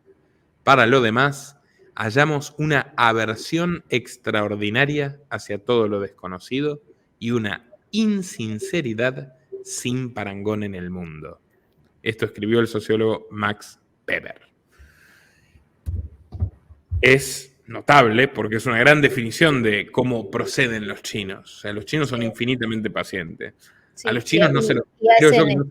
Para lo demás, hallamos una aversión extraordinaria hacia todo lo desconocido y una insinceridad sin parangón en el mundo. Esto escribió el sociólogo Max Weber. Es notable porque es una gran definición de cómo proceden los chinos. O sea, los chinos son infinitamente pacientes. Sí, a los chinos no se los... Y hacen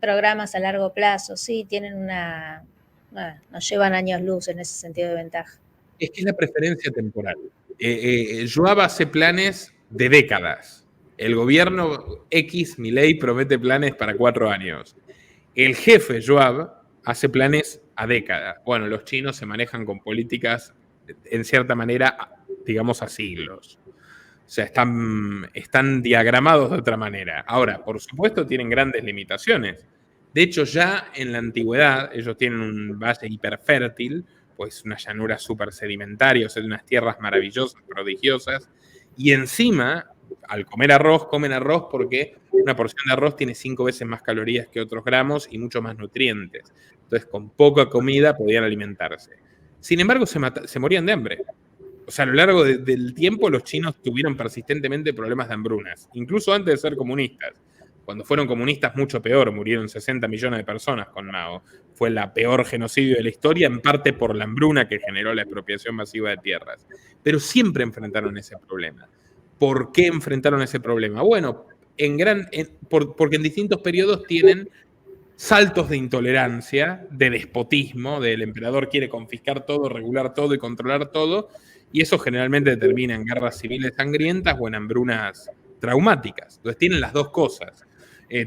programas a largo plazo, sí, tienen una... Bueno, nos llevan años luz en ese sentido de ventaja. Es que es la preferencia temporal. Schwab hace planes de décadas. El gobierno X, Milei, promete planes para 4 años. El jefe Schwab hace planes a décadas. Bueno, los chinos se manejan con políticas, en cierta manera, digamos, a siglos. O sea, están diagramados de otra manera. Ahora, por supuesto, tienen grandes limitaciones. De hecho, ya en la antigüedad, ellos tienen un valle hiperfértil, pues una llanura súper sedimentaria, o sea, unas tierras maravillosas, prodigiosas, y encima, al comer arroz, comen arroz porque una porción de arroz tiene 5 veces más calorías que otros gramos y mucho más nutrientes. Entonces, con poca comida podían alimentarse. Sin embargo, se morían de hambre. O sea, a lo largo del tiempo los chinos tuvieron persistentemente problemas de hambrunas, incluso antes de ser comunistas. Cuando fueron comunistas, mucho peor, murieron 60 millones de personas con Mao. Fue la peor genocidio de la historia, en parte por la hambruna que generó la expropiación masiva de tierras. Pero siempre enfrentaron ese problema. ¿Por qué enfrentaron ese problema? Bueno, porque en distintos periodos tienen saltos de intolerancia, de despotismo, del emperador quiere confiscar todo, regular todo y controlar todo, y eso generalmente termina en guerras civiles sangrientas o en hambrunas traumáticas. Entonces tienen las dos cosas.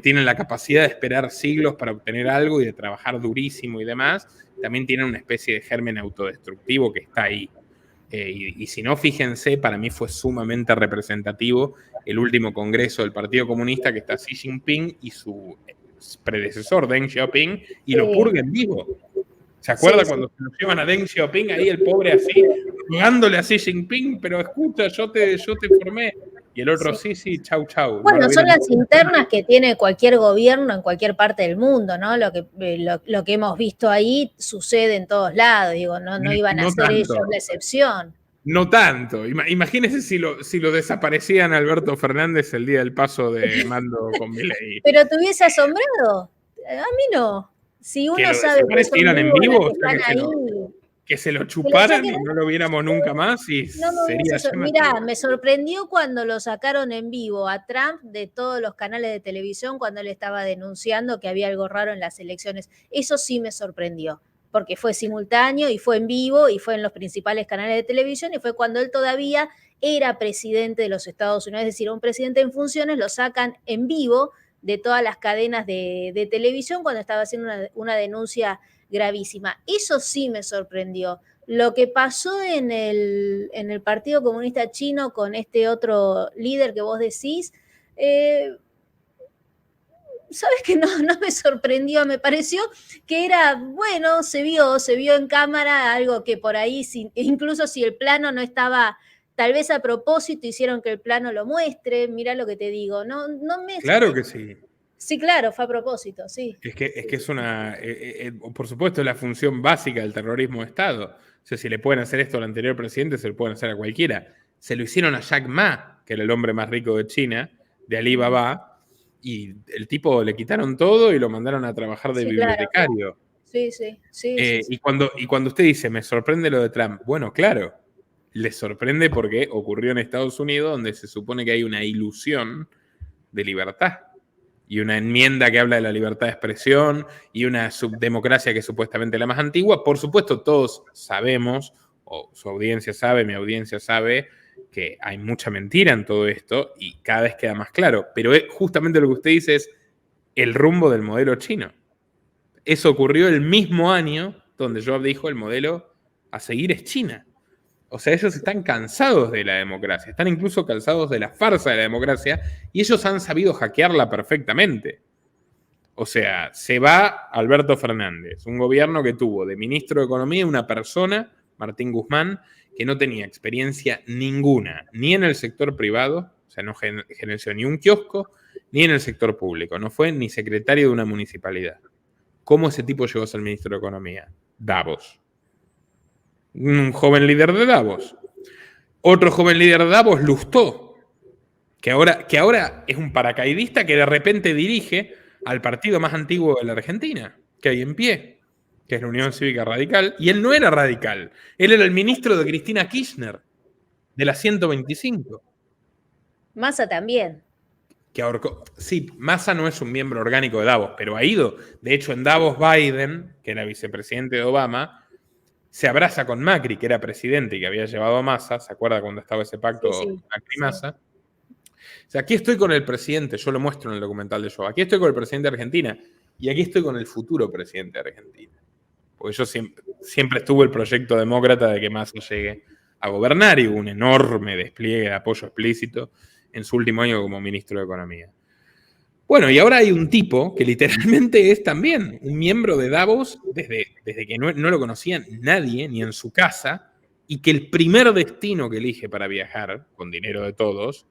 Tienen la capacidad de esperar siglos para obtener algo y de trabajar durísimo y demás. También tienen una especie de germen autodestructivo que está ahí. Y si no, fíjense, para mí fue sumamente representativo el último congreso del Partido Comunista, que está Xi Jinping y su predecesor, Deng Xiaoping, y lo purga en vivo. ¿Se acuerda cuando se lo llevan a Deng Xiaoping, ahí el pobre así, rogándole a Xi Jinping, pero escucha, yo te formé? Y el otro, sí, chau. Bueno, no son las internas que tiene cualquier gobierno en cualquier parte del mundo, ¿no? Lo que hemos visto ahí sucede en todos lados, digo, no iban a ser ellos la excepción. No tanto. Imagínese si lo desaparecían Alberto Fernández el día del paso de mando con Milei. Pero te hubiese asombrado. A mí no. Si uno que sabe que son en vivo, que se lo chuparan y no lo viéramos nunca más y sería Mirá, me sorprendió cuando lo sacaron en vivo a Trump de todos los canales de televisión cuando él estaba denunciando que había algo raro en las elecciones. Eso sí me sorprendió, porque fue simultáneo y fue en vivo y fue en los principales canales de televisión y fue cuando él todavía era presidente de los Estados Unidos, es decir, un presidente en funciones, lo sacan en vivo de todas las cadenas de televisión cuando estaba haciendo una denuncia gravísima. Eso sí me sorprendió. Lo que pasó en el Partido Comunista Chino con este otro líder que vos decís, ¿sabes que no me sorprendió? Me pareció que era, bueno, se vio en cámara algo que por ahí, incluso si el plano no estaba, tal vez a propósito hicieron que el plano lo muestre, mirá lo que te digo. Claro que sí. Sí, claro, fue a propósito, sí. Es que es una, por supuesto, es la función básica del terrorismo de Estado. O sea, si le pueden hacer esto al anterior presidente, se lo pueden hacer a cualquiera. Se lo hicieron a Jack Ma, que era el hombre más rico de China, de Alibaba, y el tipo le quitaron todo y lo mandaron a trabajar de Sí, claro. bibliotecario. Sí, sí, sí, sí, sí. Y cuando usted dice, me sorprende lo de Trump, bueno, claro, le sorprende porque ocurrió en Estados Unidos, donde se supone que hay una ilusión de libertad y una enmienda que habla de la libertad de expresión y una subdemocracia que es supuestamente la más antigua. Por supuesto, todos sabemos, o su audiencia sabe, mi audiencia sabe, que hay mucha mentira en todo esto y cada vez queda más claro. Pero es justamente lo que usted dice es el rumbo del modelo chino. Eso ocurrió el mismo año donde Job dijo el modelo a seguir es China. O sea, ellos están cansados de la democracia, están incluso cansados de la farsa de la democracia y ellos han sabido hackearla perfectamente. O sea, se va Alberto Fernández, un gobierno que tuvo de ministro de Economía una persona, Martín Guzmán, que no tenía experiencia ninguna, ni en el sector privado, o sea, no gerenció ni un kiosco, ni en el sector público, no fue ni secretario de una municipalidad. ¿Cómo ese tipo llegó a ser ministro de Economía? Davos. Un joven líder de Davos. Otro joven líder de Davos, Lustó, que ahora es un paracaidista que de repente dirige al partido más antiguo de la Argentina, que hay en pie, que es la Unión Cívica Radical, y él no era radical, él era el ministro de Cristina Kirchner, de la 125. Massa también. Que ahorcó. Sí, Massa no es un miembro orgánico de Davos, pero ha ido. De hecho, en Davos, Biden, que era vicepresidente de Obama, se abraza con Macri, que era presidente y que había llevado a Massa. ¿Se acuerda cuando estaba ese pacto Macri-Massa? O sea, aquí estoy con el presidente, yo lo muestro en el documental de Joe. Aquí estoy con el presidente de Argentina y aquí estoy con el futuro presidente de Argentina. Porque yo siempre estuve el proyecto demócrata de que Massa llegue a gobernar y hubo un enorme despliegue de apoyo explícito en su último año como ministro de Economía. Bueno, y ahora hay un tipo que literalmente es también un miembro de Davos desde que no lo conocía nadie, ni en su casa, y que el primer destino que elige para viajar, con dinero de todos,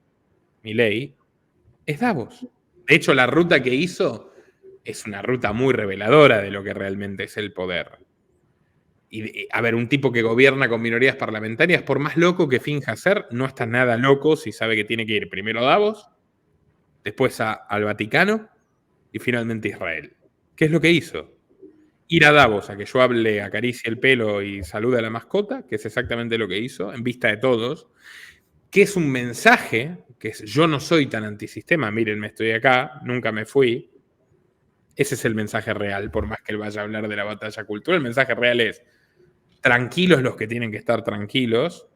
Milei, es Davos. De hecho, la ruta que hizo es una ruta muy reveladora de lo que realmente es el poder. Y, a ver, un tipo que gobierna con minorías parlamentarias, por más loco que finja ser, no está nada loco si sabe que tiene que ir primero a Davos, después al Vaticano y finalmente a Israel. ¿Qué es lo que hizo? Ir a Davos a que yo hable, acaricie el pelo y salude a la mascota, que es exactamente lo que hizo, en vista de todos, que es un mensaje, que es yo no soy tan antisistema, mírenme, estoy acá, nunca me fui. Ese es el mensaje real, por más que él vaya a hablar de la batalla cultural. El mensaje real es, tranquilos los que tienen que estar tranquilos,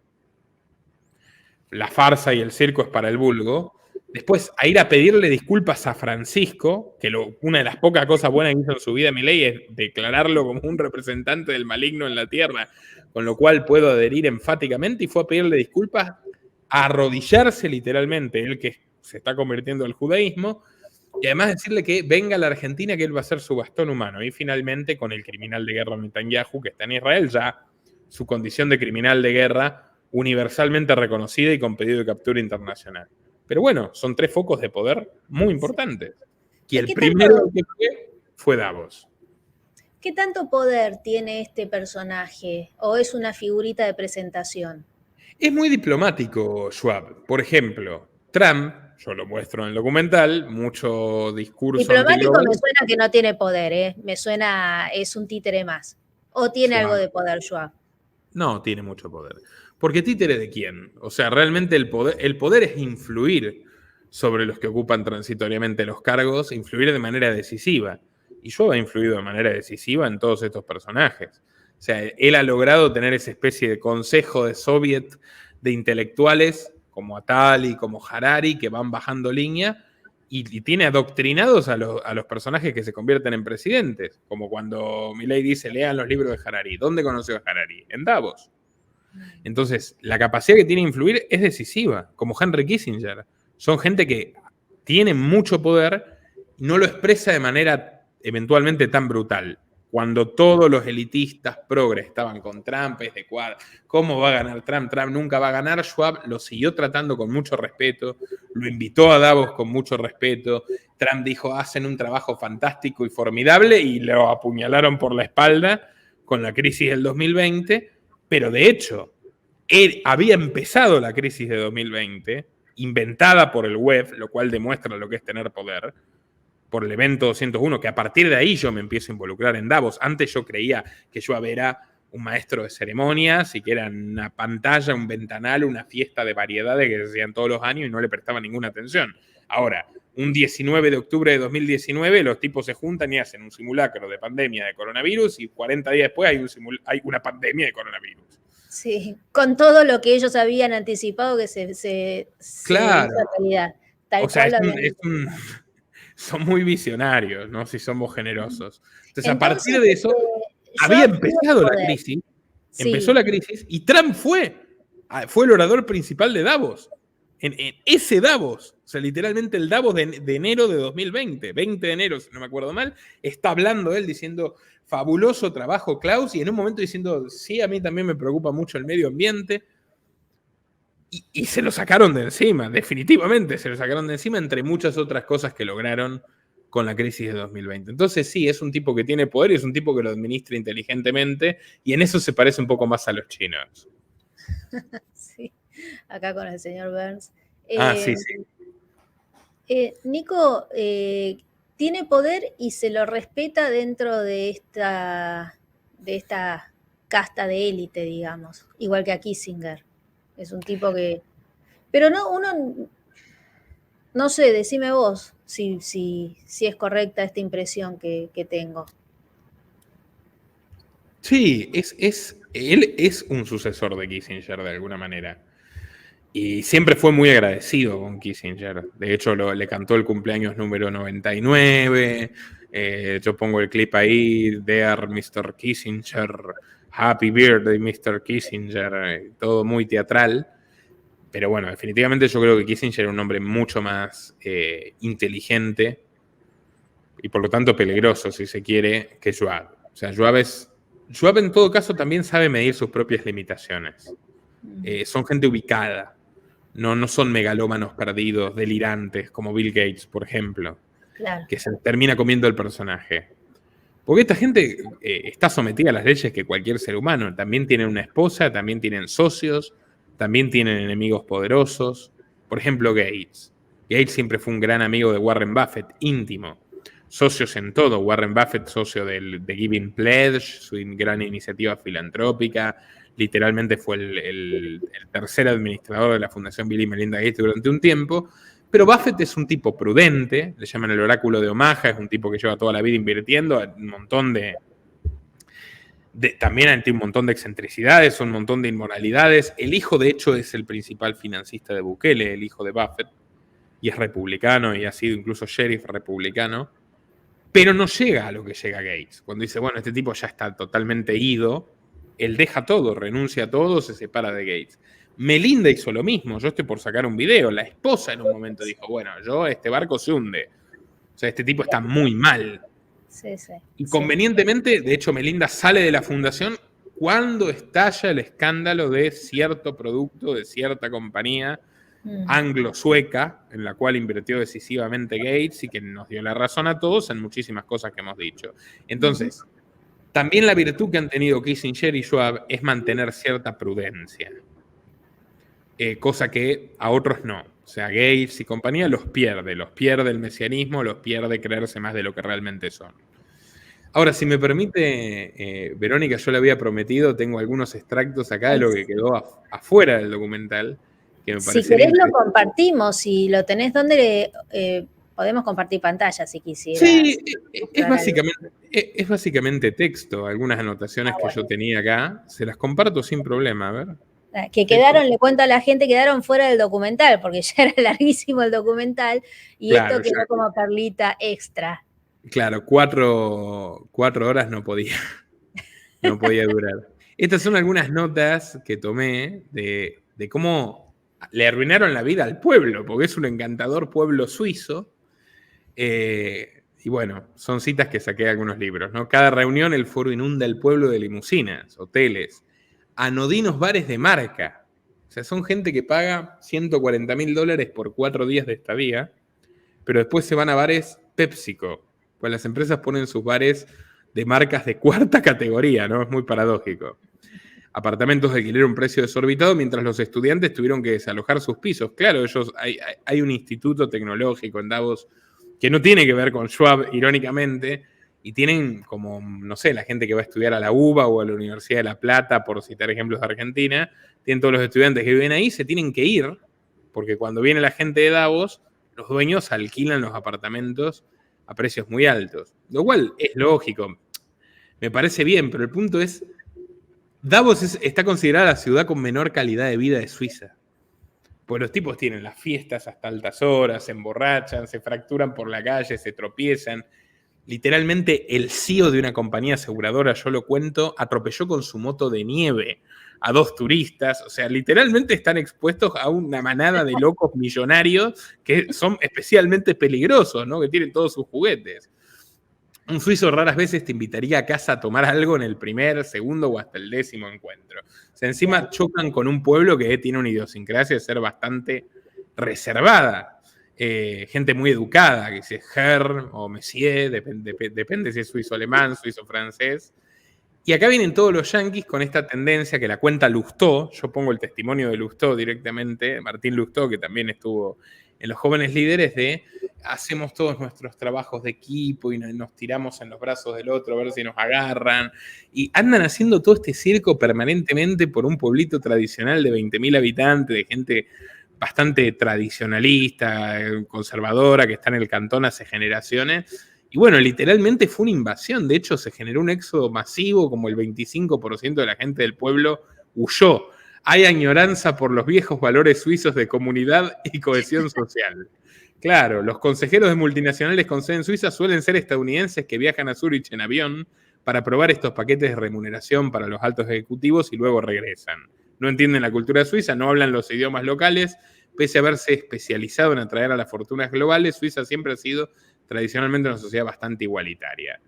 la farsa y el circo es para el vulgo. Después, a ir a pedirle disculpas a Francisco, que una de las pocas cosas buenas que hizo en su vida Milei es declararlo como un representante del maligno en la tierra, con lo cual puedo adherir enfáticamente, y fue a pedirle disculpas, a arrodillarse literalmente, él que se está convirtiendo al judaísmo, y además decirle que venga a la Argentina, que él va a ser su bastón humano. Y finalmente, con el criminal de guerra Netanyahu, que está en Israel, ya su condición de criminal de guerra universalmente reconocida y con pedido de captura internacional. Pero bueno, son tres focos de poder muy importantes. Y el primero que fue Davos. ¿Qué tanto poder tiene este personaje? ¿O es una figurita de presentación? Es muy diplomático, Schwab. Por ejemplo, Trump, yo lo muestro en el documental, mucho discurso. Diplomático me suena que no tiene poder, ¿eh? Me suena, es un títere más. ¿O tiene algo de poder, Schwab? No, tiene mucho poder. Porque títere de quién? O sea, realmente el poder es influir sobre los que ocupan transitoriamente los cargos, influir de manera decisiva. Y Schwab ha influido de manera decisiva en todos estos personajes. O sea, él ha logrado tener esa especie de consejo de soviet de intelectuales como Atali, como Harari, que van bajando línea y tiene adoctrinados a los personajes que se convierten en presidentes. Como cuando Milei dice, lean los libros de Harari. ¿Dónde conoció a Harari? En Davos. Entonces, la capacidad que tiene de influir es decisiva, como Henry Kissinger. Son gente que tiene mucho poder y no lo expresa de manera eventualmente tan brutal. cuando todos los elitistas progres estaban con Trump, es de cuadro. ¿Cómo va a ganar Trump? Trump nunca va a ganar. Schwab lo siguió tratando con mucho respeto, lo invitó a Davos con mucho respeto. Trump dijo, hacen un trabajo fantástico y formidable, y lo apuñalaron por la espalda con la crisis del 2020, pero de hecho, él había empezado la crisis de 2020, inventada por el web, lo cual demuestra lo que es tener poder, por el evento 201, que a partir de ahí yo me empiezo a involucrar en Davos. Antes yo creía que Schwab era un maestro de ceremonias y que era una pantalla, un ventanal, una fiesta de variedades que se hacían todos los años y no le prestaban ninguna atención. Ahora, un 19 de octubre de 2019, los tipos se juntan y hacen un simulacro de pandemia de coronavirus y 40 días después hay una pandemia de coronavirus. Sí, con todo lo que ellos habían anticipado que se claro. hizo realidad. Tal o sea, cual son muy visionarios, ¿no? Si somos generosos. Entonces a partir de eso, había empezado la crisis, empezó la crisis, y Trump fue el orador principal de Davos. En ese Davos, o sea, literalmente el Davos de enero de 2020, 20 de enero, si no me acuerdo mal, está hablando él diciendo, fabuloso trabajo, Klaus, y en un momento diciendo, sí, a mí también me preocupa mucho el medio ambiente. Y se lo sacaron de encima, definitivamente se lo sacaron de encima, entre muchas otras cosas que lograron con la crisis de 2020. Entonces sí, es un tipo que tiene poder y es un tipo que lo administra inteligentemente, y en eso se parece un poco más a los chinos. Sí, acá con el señor Burns. Sí. Nico tiene poder y se lo respeta dentro de esta casta de élite, digamos, igual que a Kissinger. Es un tipo que... Pero no sé, decime vos si es correcta esta impresión que tengo. Sí, él es un sucesor de Kissinger de alguna manera. Y siempre fue muy agradecido con Kissinger. De hecho, le cantó el cumpleaños número 99. Yo pongo el clip ahí, Dear Mr. Kissinger, Happy Birthday Mr. Kissinger, todo muy teatral. Pero bueno, definitivamente yo creo que Kissinger era un hombre mucho más inteligente y por lo tanto peligroso, si se quiere, que Schwab. O sea, Schwab en todo caso también sabe medir sus propias limitaciones. Son gente ubicada. No son megalómanos perdidos, delirantes, como Bill Gates, por ejemplo. Claro. Que se termina comiendo el personaje. Porque esta gente está sometida a las leyes que cualquier ser humano. También tienen una esposa, también tienen socios, también tienen enemigos poderosos. Por ejemplo, Gates. Gates siempre fue un gran amigo de Warren Buffett, íntimo. Socios en todo. Warren Buffett, socio de Giving Pledge, su gran iniciativa filantrópica. Literalmente fue el tercer administrador de la Fundación Bill y Melinda Gates durante un tiempo. Pero Buffett es un tipo prudente, le llaman el oráculo de Omaha, es un tipo que lleva toda la vida invirtiendo, un montón también ante un montón de excentricidades, un montón de inmoralidades. El hijo, de hecho, es el principal financista de Bukele, el hijo de Buffett, y es republicano y ha sido incluso sheriff republicano, pero no llega a lo que llega Gates. Cuando dice, bueno, este tipo ya está totalmente ido, él deja todo, renuncia a todo, se separa de Gates. Melinda hizo lo mismo, yo estoy por sacar un video, la esposa en un momento dijo, bueno, este barco se hunde, o sea, este tipo está muy mal. Sí. Y convenientemente, de hecho, Melinda sale de la fundación cuando estalla el escándalo de cierto producto, de cierta compañía anglo-sueca, en la cual invirtió decisivamente Gates y que nos dio la razón a todos en muchísimas cosas que hemos dicho. Entonces, también la virtud que han tenido Kissinger y Schwab es mantener cierta prudencia. Cosa que a otros no. O sea, Gates y compañía los pierde el mesianismo, los pierde creerse más de lo que realmente son. Ahora, si me permite, Verónica, yo le había prometido, tengo algunos extractos acá de lo que quedó afuera del documental. Que me si querés lo compartimos, si lo tenés, ¿dónde podemos compartir pantalla si quisieras? Sí, es básicamente texto, algunas anotaciones que yo tenía acá, se las comparto sin problema, a ver. Que quedaron, le cuento a la gente, quedaron fuera del documental, porque ya era larguísimo el documental, y claro, esto quedó como perlita extra. Claro, 4 horas no podía durar. Estas son algunas notas que tomé de cómo le arruinaron la vida al pueblo, porque es un encantador pueblo suizo, y Y bueno, son citas que saqué de algunos libros, ¿no? Cada reunión el foro inunda el pueblo de limusinas, hoteles, anodinos bares de marca. O sea, son gente que paga $140.000 por 4 días de estadía, pero después se van a bares PepsiCo. Pues las empresas ponen sus bares de marcas de cuarta categoría, ¿no? Es muy paradójico. Apartamentos de alquiler a un precio desorbitado, mientras los estudiantes tuvieron que desalojar sus pisos. Claro, hay un instituto tecnológico en Davos que no tiene que ver con Schwab, irónicamente, y tienen como, no sé, la gente que va a estudiar a la UBA o a la Universidad de La Plata, por citar ejemplos de Argentina, tienen todos los estudiantes que viven ahí, se tienen que ir, porque cuando viene la gente de Davos, los dueños alquilan los apartamentos a precios muy altos, lo cual es lógico, me parece bien, pero el punto es, Davos está considerada la ciudad con menor calidad de vida de Suiza. Pues los tipos tienen las fiestas hasta altas horas, se emborrachan, se fracturan por la calle, se tropiezan. Literalmente el CEO de una compañía aseguradora, yo lo cuento, atropelló con su moto de nieve a 2 turistas. O sea, literalmente están expuestos a una manada de locos millonarios que son especialmente peligrosos, ¿no? Que tienen todos sus juguetes. Un suizo raras veces te invitaría a casa a tomar algo en el primer, segundo o hasta el 10º encuentro. O sea, encima chocan con un pueblo que tiene una idiosincrasia de ser bastante reservada. Gente muy educada, que si es Herr o Monsieur, depende si es suizo-alemán, suizo-francés. Y acá vienen todos los yanquis con esta tendencia que la cuenta Lustó. Yo pongo el testimonio de Lustó directamente, Martín Lustó, que también estuvo en Los Jóvenes Líderes, de hacemos todos nuestros trabajos de equipo y nos tiramos en los brazos del otro a ver si nos agarran. Y andan haciendo todo este circo permanentemente por un pueblito tradicional de 20.000 habitantes, de gente bastante tradicionalista, conservadora, que está en el cantón hace generaciones. Y bueno, literalmente fue una invasión. De hecho, se generó un éxodo masivo, como el 25% de la gente del pueblo huyó. Hay añoranza por los viejos valores suizos de comunidad y cohesión social. Claro, los consejeros de multinacionales con sede en Suiza suelen ser estadounidenses que viajan a Zurich en avión para probar estos paquetes de remuneración para los altos ejecutivos y luego regresan. No entienden la cultura suiza, no hablan los idiomas locales. Pese a haberse especializado en atraer a las fortunas globales, Suiza siempre ha sido tradicionalmente una sociedad bastante igualitaria.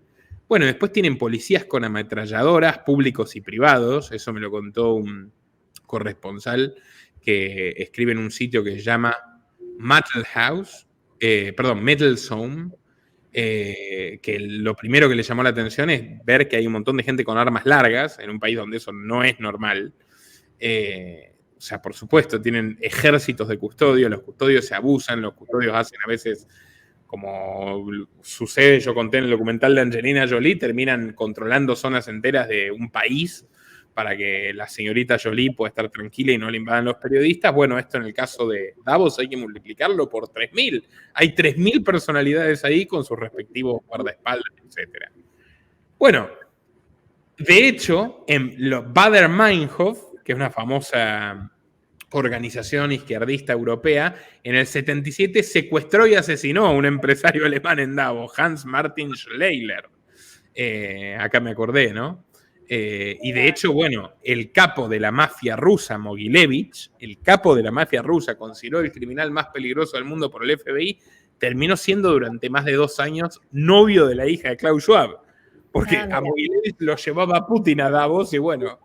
Bueno, después tienen policías con ametralladoras, públicos y privados. Eso me lo contó un corresponsal que escribe en un sitio que se llama Mettelzone, que lo primero que le llamó la atención es ver que hay un montón de gente con armas largas en un país donde eso no es normal. O sea, por supuesto, tienen ejércitos de custodios, los custodios se abusan, los custodios hacen a veces, como sucede, yo conté en el documental de Angelina Jolie, terminan controlando zonas enteras de un país para que la señorita Jolie pueda estar tranquila y no le invadan los periodistas. Bueno, esto en el caso de Davos hay que multiplicarlo por 3.000. Hay 3.000 personalidades ahí con sus respectivos guardaespaldas, etc. Bueno, de hecho, en Baader-Meinhof, que es una famosa organización izquierdista europea, en el 77 secuestró y asesinó a un empresario alemán en Davos, Hans Martin Schleiler. Acá me acordé, ¿no? Y de hecho, bueno, el capo de la mafia rusa, Mogilevich, el capo de la mafia rusa, considerado el criminal más peligroso del mundo por el FBI, terminó siendo durante más de 2 años novio de la hija de Klaus Schwab. Porque a Mogilevich lo llevaba Putin a Davos y bueno,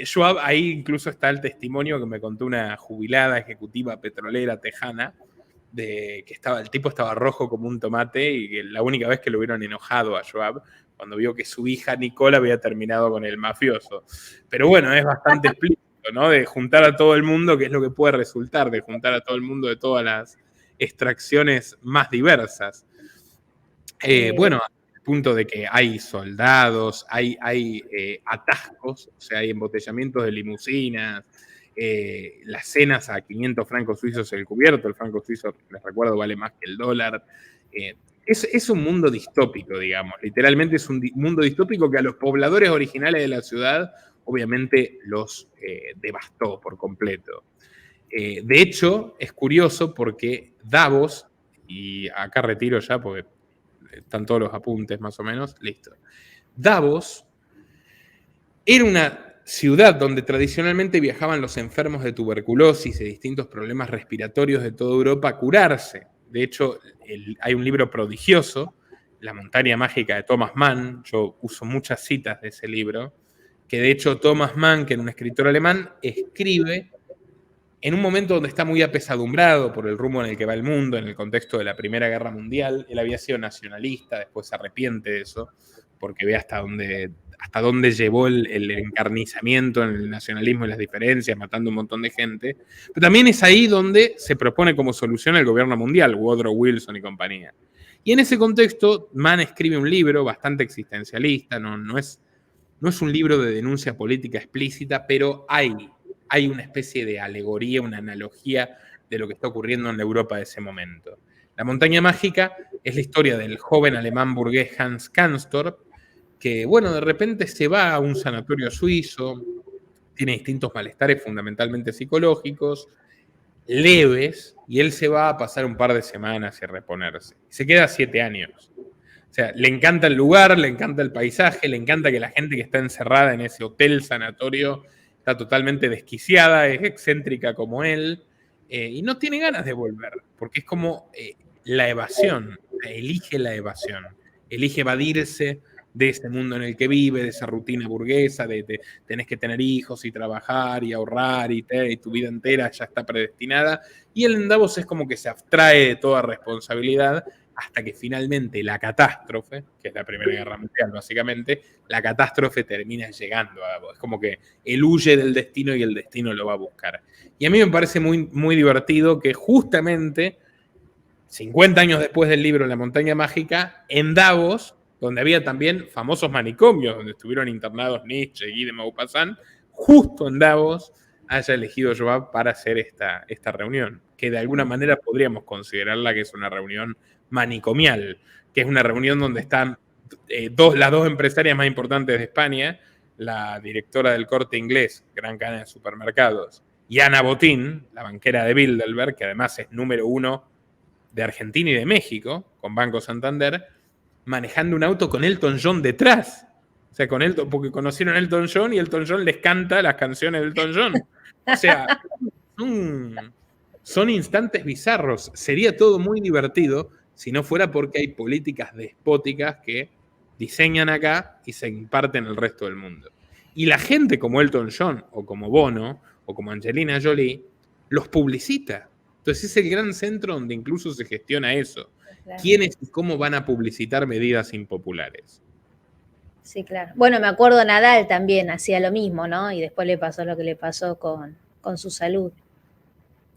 Schwab, ahí incluso está el testimonio que me contó una jubilada ejecutiva petrolera tejana, de que el tipo estaba rojo como un tomate y que la única vez que lo vieron enojado a Schwab, cuando vio que su hija Nicole había terminado con el mafioso. Pero bueno, es bastante explícito, ¿no? De juntar a todo el mundo, que es lo que puede resultar, de juntar a todo el mundo de todas las extracciones más diversas. Bueno, al punto de que hay soldados, hay atascos, o sea, hay embotellamientos de limusinas, las cenas a 500 francos suizos el cubierto, el franco suizo, les recuerdo, vale más que el dólar. Es un mundo distópico, digamos, literalmente es un mundo distópico que a los pobladores originales de la ciudad obviamente los devastó por completo. De hecho, es curioso porque Davos, y acá retiro ya porque están todos los apuntes más o menos, listo. Davos era una ciudad donde tradicionalmente viajaban los enfermos de tuberculosis y distintos problemas respiratorios de toda Europa a curarse. De hecho, hay un libro prodigioso La montaña mágica de Thomas Mann. Yo uso muchas citas de ese libro, que de hecho Thomas Mann, que era un escritor alemán, escribe en un momento donde está muy apesadumbrado por el rumbo en el que va el mundo, en el contexto de la Primera Guerra Mundial. Él había sido nacionalista, después se arrepiente de eso, porque ve hasta dónde llevó el encarnizamiento en el nacionalismo y las diferencias, matando un montón de gente. Pero también es ahí donde se propone como solución el gobierno mundial, Woodrow Wilson y compañía. Y en ese contexto, Mann escribe un libro bastante existencialista, no es un libro de denuncia política explícita, pero hay una especie de alegoría, una analogía de lo que está ocurriendo en la Europa de ese momento. La montaña mágica es la historia del joven alemán burgués Hans Kanstorp, que, bueno, de repente se va a un sanatorio suizo, tiene distintos malestares fundamentalmente psicológicos, leves, y él se va a pasar un par de semanas y a reponerse. Se queda 7 años. O sea, le encanta el lugar, le encanta el paisaje, le encanta que la gente que está encerrada en ese hotel sanatorio está totalmente desquiciada, es excéntrica como él, y no tiene ganas de volver, porque es como la evasión, elige la evasión, elige evadirse de ese mundo en el que vive, de esa rutina burguesa, de tenés que tener hijos y trabajar y ahorrar y tu vida entera ya está predestinada, y él en Davos es como que se abstrae de toda responsabilidad hasta que finalmente la catástrofe, que es la Primera Guerra Mundial básicamente, la catástrofe termina llegando a Davos. Es como que él huye del destino y el destino lo va a buscar. Y a mí me parece muy, muy divertido que justamente 50 años después del libro La montaña mágica, en Davos, donde había también famosos manicomios, donde estuvieron internados Nietzsche y Guy de Maupassant, justo en Davos haya elegido Joab para hacer esta reunión, que de alguna manera podríamos considerarla que es una reunión manicomial, que es una reunión donde están las dos empresarias más importantes de España, la directora del Corte Inglés, gran cadena de supermercados, y Ana Botín, la banquera de Bilderberg, que además es número 1 de Argentina y de México, con Banco Santander, manejando un auto con Elton John detrás. O sea, con Elton, porque conocieron a Elton John y Elton John les canta las canciones de Elton John. O sea, son instantes bizarros. Sería todo muy divertido si no fuera porque hay políticas despóticas que diseñan acá y se imparten al resto del mundo. Y la gente como Elton John, o como Bono, o como Angelina Jolie, los publicita. Entonces es el gran centro donde incluso se gestiona eso. Claro. ¿Quiénes y cómo van a publicitar medidas impopulares? Sí, claro. Bueno, me acuerdo Nadal también hacía lo mismo, ¿no? Y después le pasó lo que le pasó con su salud.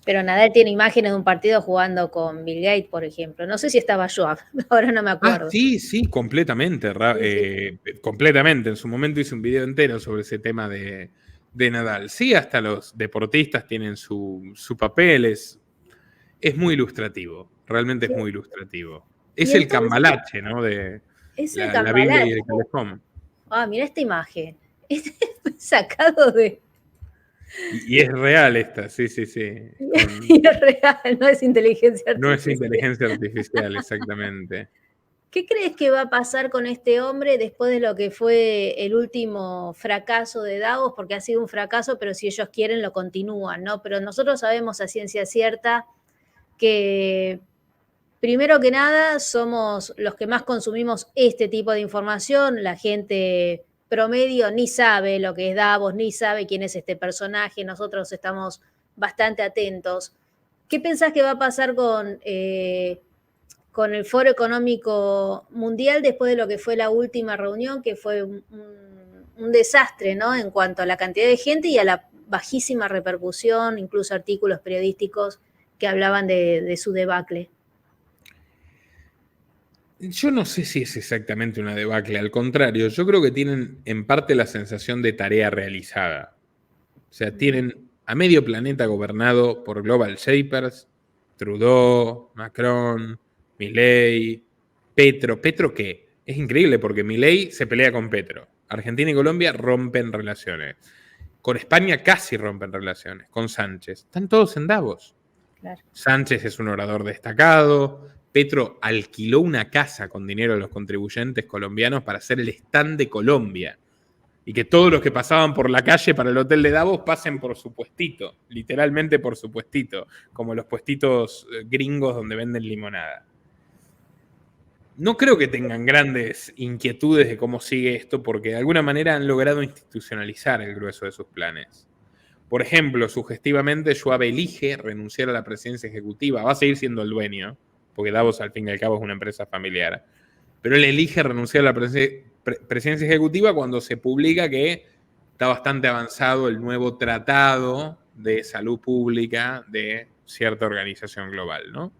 Pero Nadal tiene imágenes de un partido jugando con Bill Gates, por ejemplo. No sé si estaba Joab, ahora no me acuerdo. Sí, completamente. Completamente. En su momento hice un video entero sobre ese tema de Nadal. Sí, hasta los deportistas tienen su papel. Es muy ilustrativo. Realmente es muy ilustrativo. Es el cambalache, ¿no? Es la Biblia y el calefón. Ah, mira esta imagen. Es sacado de... Y es real esta, sí. Y es real, no es inteligencia artificial. No es inteligencia artificial, exactamente. ¿Qué crees que va a pasar con este hombre después de lo que fue el último fracaso de Davos? Porque ha sido un fracaso, pero si ellos quieren lo continúan, ¿no? Pero nosotros sabemos a ciencia cierta que, primero que nada, somos los que más consumimos este tipo de información. La gente promedio ni sabe lo que es Davos, ni sabe quién es este personaje. Nosotros estamos bastante atentos. ¿Qué pensás que va a pasar con el Foro Económico Mundial después de lo que fue la última reunión, que fue un desastre, ¿no? En cuanto a la cantidad de gente y a la bajísima repercusión, incluso artículos periodísticos que hablaban de su debacle? Yo no sé si es exactamente una debacle, al contrario, yo creo que tienen en parte la sensación de tarea realizada. O sea, tienen a medio planeta gobernado por Global Shapers, Trudeau, Macron, Milei, Petro. ¿Petro qué? Es increíble porque Milei se pelea con Petro. Argentina y Colombia rompen relaciones. Con España casi rompen relaciones. Con Sánchez. Están todos en Davos. Claro. Sánchez es un orador destacado. Petro alquiló una casa con dinero de los contribuyentes colombianos para hacer el stand de Colombia. Y que todos los que pasaban por la calle para el hotel de Davos pasen por su puestito. Literalmente por su puestito. Como los puestitos gringos donde venden limonada. no creo que tengan grandes inquietudes de cómo sigue esto, porque de alguna manera han logrado institucionalizar el grueso de sus planes. Por ejemplo, sugestivamente, Schwab elige renunciar a la presidencia ejecutiva. Va a seguir siendo el dueño, porque Davos al fin y al cabo es una empresa familiar. Pero él elige renunciar a la presidencia ejecutiva cuando se publica que está bastante avanzado el nuevo tratado de salud pública de cierta organización global, ¿no?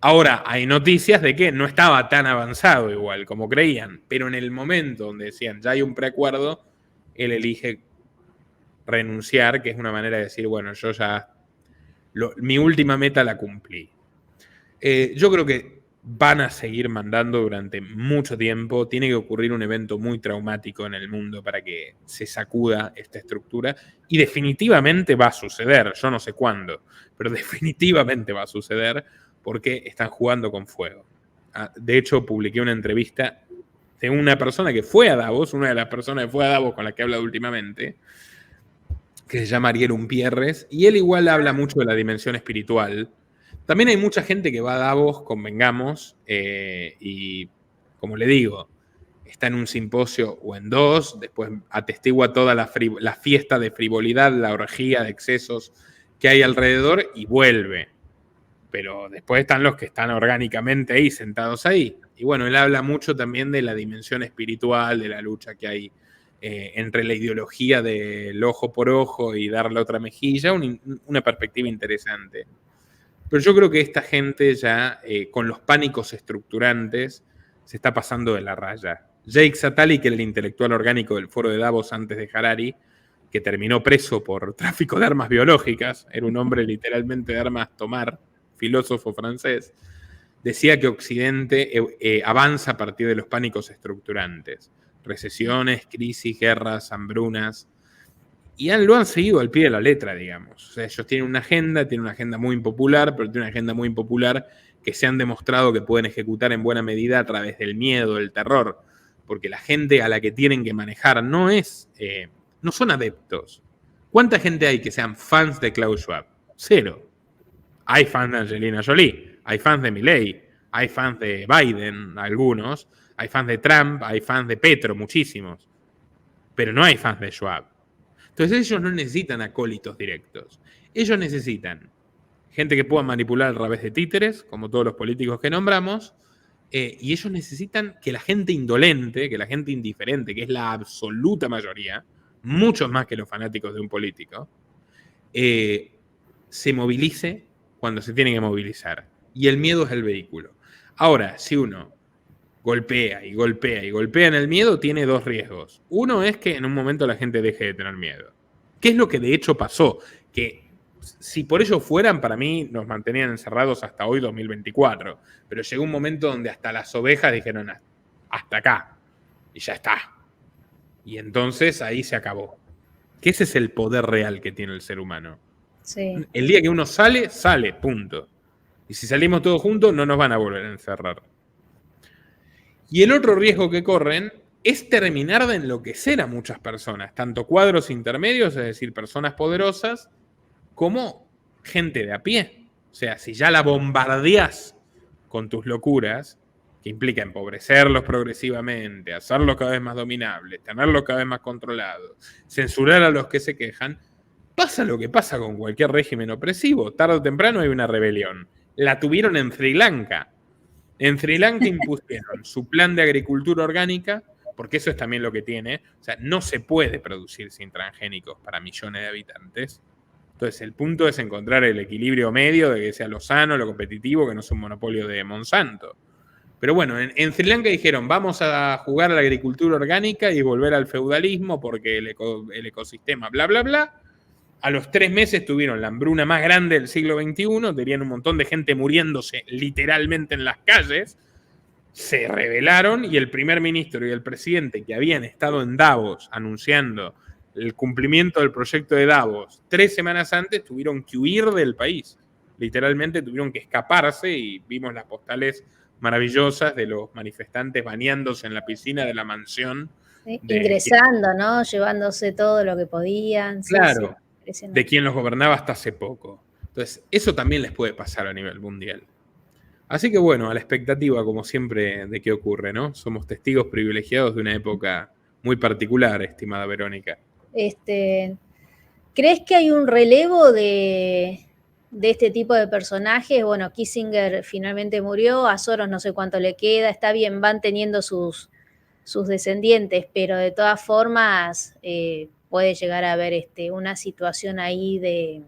Ahora, hay noticias de que no estaba tan avanzado igual como creían, pero en el momento donde decían ya hay un preacuerdo, él elige renunciar, que es una manera de decir, bueno, yo ya mi última meta la cumplí. Yo creo que van a seguir mandando durante mucho tiempo. Tiene que ocurrir un evento muy traumático en el mundo para que se sacuda esta estructura y definitivamente va a suceder. Yo no sé cuándo, pero definitivamente va a suceder porque están jugando con fuego. De hecho, publiqué una entrevista de una persona que fue a Davos, una de las personas que fue a Davos con la que he hablado últimamente, que se llama Ariel Umpierres, y él igual habla mucho de la dimensión espiritual. También hay mucha gente que va a Davos, convengamos, y como le digo, está en un simposio o en dos, después atestigua toda la fiesta de frivolidad, la orgía de excesos que hay alrededor y vuelve. Pero después están los que están orgánicamente ahí, sentados ahí. Y bueno, él habla mucho también de la dimensión espiritual, de la lucha que hay entre la ideología del ojo por ojo y dar la otra mejilla, una perspectiva interesante. Pero yo creo que esta gente ya, con los pánicos estructurantes, se está pasando de la raya. Jake Satali, que era el intelectual orgánico del foro de Davos antes de Harari, que terminó preso por tráfico de armas biológicas, era un hombre literalmente de armas tomar, filósofo francés, decía que Occidente avanza a partir de los pánicos estructurantes. Recesiones, crisis, guerras, hambrunas. Y lo han seguido al pie de la letra, digamos. O sea, ellos tienen una agenda muy impopular, pero tienen una agenda muy impopular que se han demostrado que pueden ejecutar en buena medida a través del miedo, del terror. Porque la gente a la que tienen que manejar no son adeptos. ¿Cuánta gente hay que sean fans de Klaus Schwab? Cero. Hay fans de Angelina Jolie, hay fans de Milei, hay fans de Biden, algunos, hay fans de Trump, hay fans de Petro, muchísimos. Pero no hay fans de Schwab. Entonces ellos no necesitan acólitos directos. Ellos necesitan gente que pueda manipular a través de títeres, como todos los políticos que nombramos, y ellos necesitan que la gente indolente, que la gente indiferente, que es la absoluta mayoría, muchos más que los fanáticos de un político, se movilice cuando se tiene que movilizar. Y el miedo es el vehículo. Ahora, si uno golpea y golpea y golpea en el miedo, tiene dos riesgos. Uno es que en un momento la gente deje de tener miedo. ¿Qué es lo que de hecho pasó? Que si por ello fueran, para mí nos mantenían encerrados hasta hoy, 2024. Pero llegó un momento donde hasta las ovejas dijeron hasta acá. Y ya está. Y entonces ahí se acabó. Que ese es el poder real que tiene el ser humano. Sí. El día que uno sale, punto. Y si salimos todos juntos, no nos van a volver a encerrar. Y el otro riesgo que corren es terminar de enloquecer a muchas personas, tanto cuadros intermedios, es decir, personas poderosas, como gente de a pie. O sea, si ya la bombardeás con tus locuras, que implica empobrecerlos progresivamente, hacerlos cada vez más dominables, tenerlos cada vez más controlados, censurar a los que se quejan, pasa lo que pasa con cualquier régimen opresivo. Tarde o temprano hay una rebelión. La tuvieron en Sri Lanka. En Sri Lanka impusieron su plan de agricultura orgánica, porque eso es también lo que tiene. O sea, no se puede producir sin transgénicos para millones de habitantes. Entonces, el punto es encontrar el equilibrio medio de que sea lo sano, lo competitivo, que no es un monopolio de Monsanto. Pero bueno, en Sri Lanka dijeron, vamos a jugar a la agricultura orgánica y volver al feudalismo porque el ecosistema, bla, bla, bla. A los 3 meses tuvieron la hambruna más grande del siglo XXI, tenían un montón de gente muriéndose literalmente en las calles, se rebelaron y el primer ministro y el presidente que habían estado en Davos anunciando el cumplimiento del proyecto de Davos 3 semanas antes tuvieron que huir del país. Literalmente tuvieron que escaparse y vimos las postales maravillosas de los manifestantes bañándose en la piscina de la mansión. Sí, ingresando, ¿no? Llevándose todo lo que podían. Claro. Sí. De quien los gobernaba hasta hace poco. Entonces, eso también les puede pasar a nivel mundial. Así que bueno, a la expectativa, como siempre, de qué ocurre, ¿no? Somos testigos privilegiados de una época muy particular, estimada Verónica. ¿Crees que hay un relevo de este tipo de personajes? Bueno, Kissinger finalmente murió, a Soros no sé cuánto le queda, está bien, van teniendo sus descendientes, pero de todas formas puede llegar a haber una situación ahí de,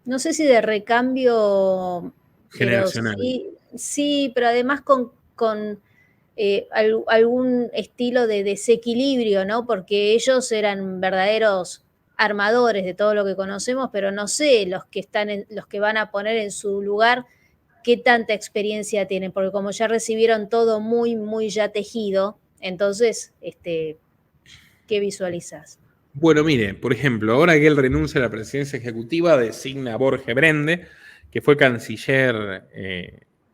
no sé si de recambio, pero Generacional. sí, pero además con algún estilo de desequilibrio, ¿no? Porque ellos eran verdaderos armadores de todo lo que conocemos, pero no sé los que los que van a poner en su lugar qué tanta experiencia tienen, porque como ya recibieron todo muy, muy ya tejido, entonces, ¿qué visualizas? Bueno, mire, por ejemplo, ahora que él renuncia a la presidencia ejecutiva, designa a Borge Brende, que fue canciller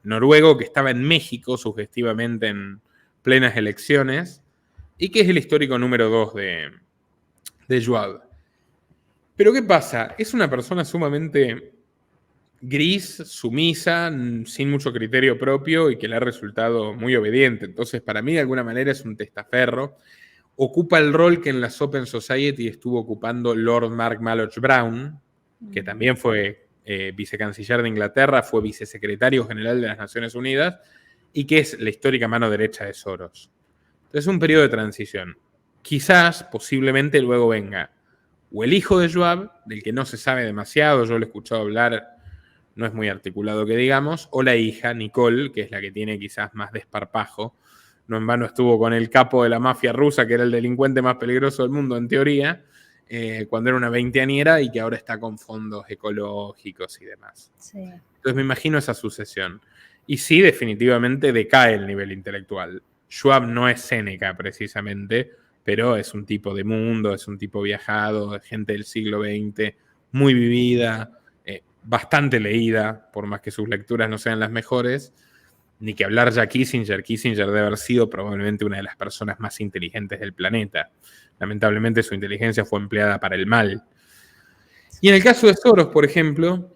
noruego, que estaba en México sugestivamente en plenas elecciones, y que es el histórico número 2 de Joab. Pero ¿qué pasa? Es una persona sumamente gris, sumisa, sin mucho criterio propio y que le ha resultado muy obediente. Entonces, para mí, de alguna manera, es un testaferro. Ocupa el rol que en las Open Society estuvo ocupando Lord Mark Malloch Brown, que también fue vicecanciller de Inglaterra, fue vicesecretario general de las Naciones Unidas y que es la histórica mano derecha de Soros. Entonces, es un periodo de transición. Quizás, posiblemente, luego venga o el hijo de Joab, del que no se sabe demasiado, yo lo he escuchado hablar, no es muy articulado que digamos, o la hija, Nicole, que es la que tiene quizás más desparpajo. No en vano estuvo con el capo de la mafia rusa, que era el delincuente más peligroso del mundo en teoría, cuando era una veinteañera y que ahora está con fondos ecológicos y demás. Sí. Entonces me imagino esa sucesión. Y sí, definitivamente decae el nivel intelectual. Schwab no es Séneca precisamente, pero es un tipo de mundo, es un tipo viajado, de gente del siglo XX, muy vivida, bastante leída, por más que sus lecturas no sean las mejores. Ni que hablar ya Kissinger. Kissinger debe haber sido probablemente una de las personas más inteligentes del planeta. Lamentablemente su inteligencia fue empleada para el mal. Y en el caso de Soros, por ejemplo,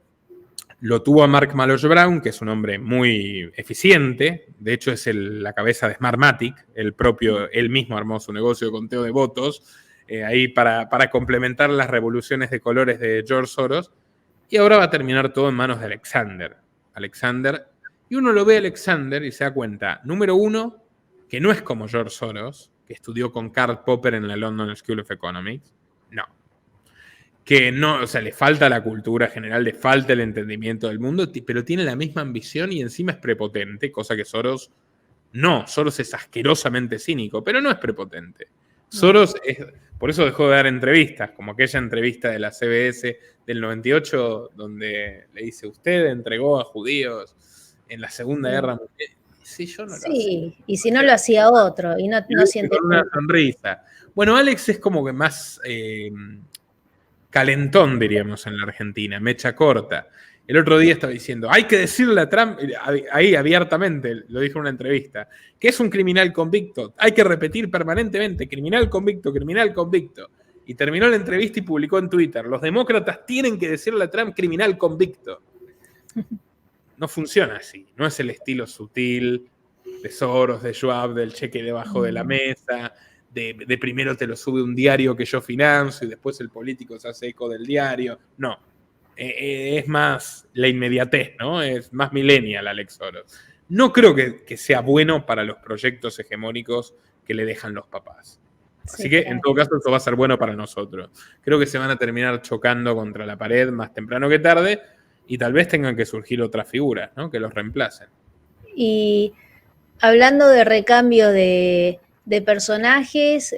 lo tuvo a Mark Malloch Brown, que es un hombre muy eficiente. De hecho, es la cabeza de Smartmatic. Él mismo armó su negocio de conteo de votos, ahí para complementar las revoluciones de colores de George Soros. Y ahora va a terminar todo en manos de Alexander. Y uno lo ve a Alexander y se da cuenta, número uno, que no es como George Soros, que estudió con Karl Popper en la London School of Economics. No. Que no, o sea, le falta la cultura general, le falta el entendimiento del mundo, pero tiene la misma ambición y encima es prepotente, cosa que Soros no. Soros es asquerosamente cínico, pero no es prepotente. Soros por eso dejó de dar entrevistas, como aquella entrevista de la CBS del 98, donde le dice, usted entregó a judíos en la Segunda Guerra Mundial. Sí, yo no lo hacía. Y si no lo hacía otro, y no siente con una culpa. sonrisa. Bueno, Alex es como que más calentón, diríamos en la Argentina, mecha corta. El otro día estaba diciendo, hay que decirle a Trump, ahí abiertamente, lo dijo en una entrevista, que es un criminal convicto. Hay que repetir permanentemente, criminal convicto, criminal convicto. Y terminó la entrevista y publicó en Twitter, los demócratas tienen que decirle a Trump criminal convicto. No funciona así, no es el estilo sutil de Soros, de Schwab, del cheque debajo de la mesa, de primero te lo sube un diario que yo financio y después el político se hace eco del diario. No, es más la inmediatez, ¿no? Es más millennial Alex Soros. No creo que sea bueno para los proyectos hegemónicos que le dejan los papás. Así que, en todo caso, eso va a ser bueno para nosotros. Creo que se van a terminar chocando contra la pared más temprano que tarde y tal vez tengan que surgir otras figuras, ¿no? Que los reemplacen. Y hablando de recambio de personajes,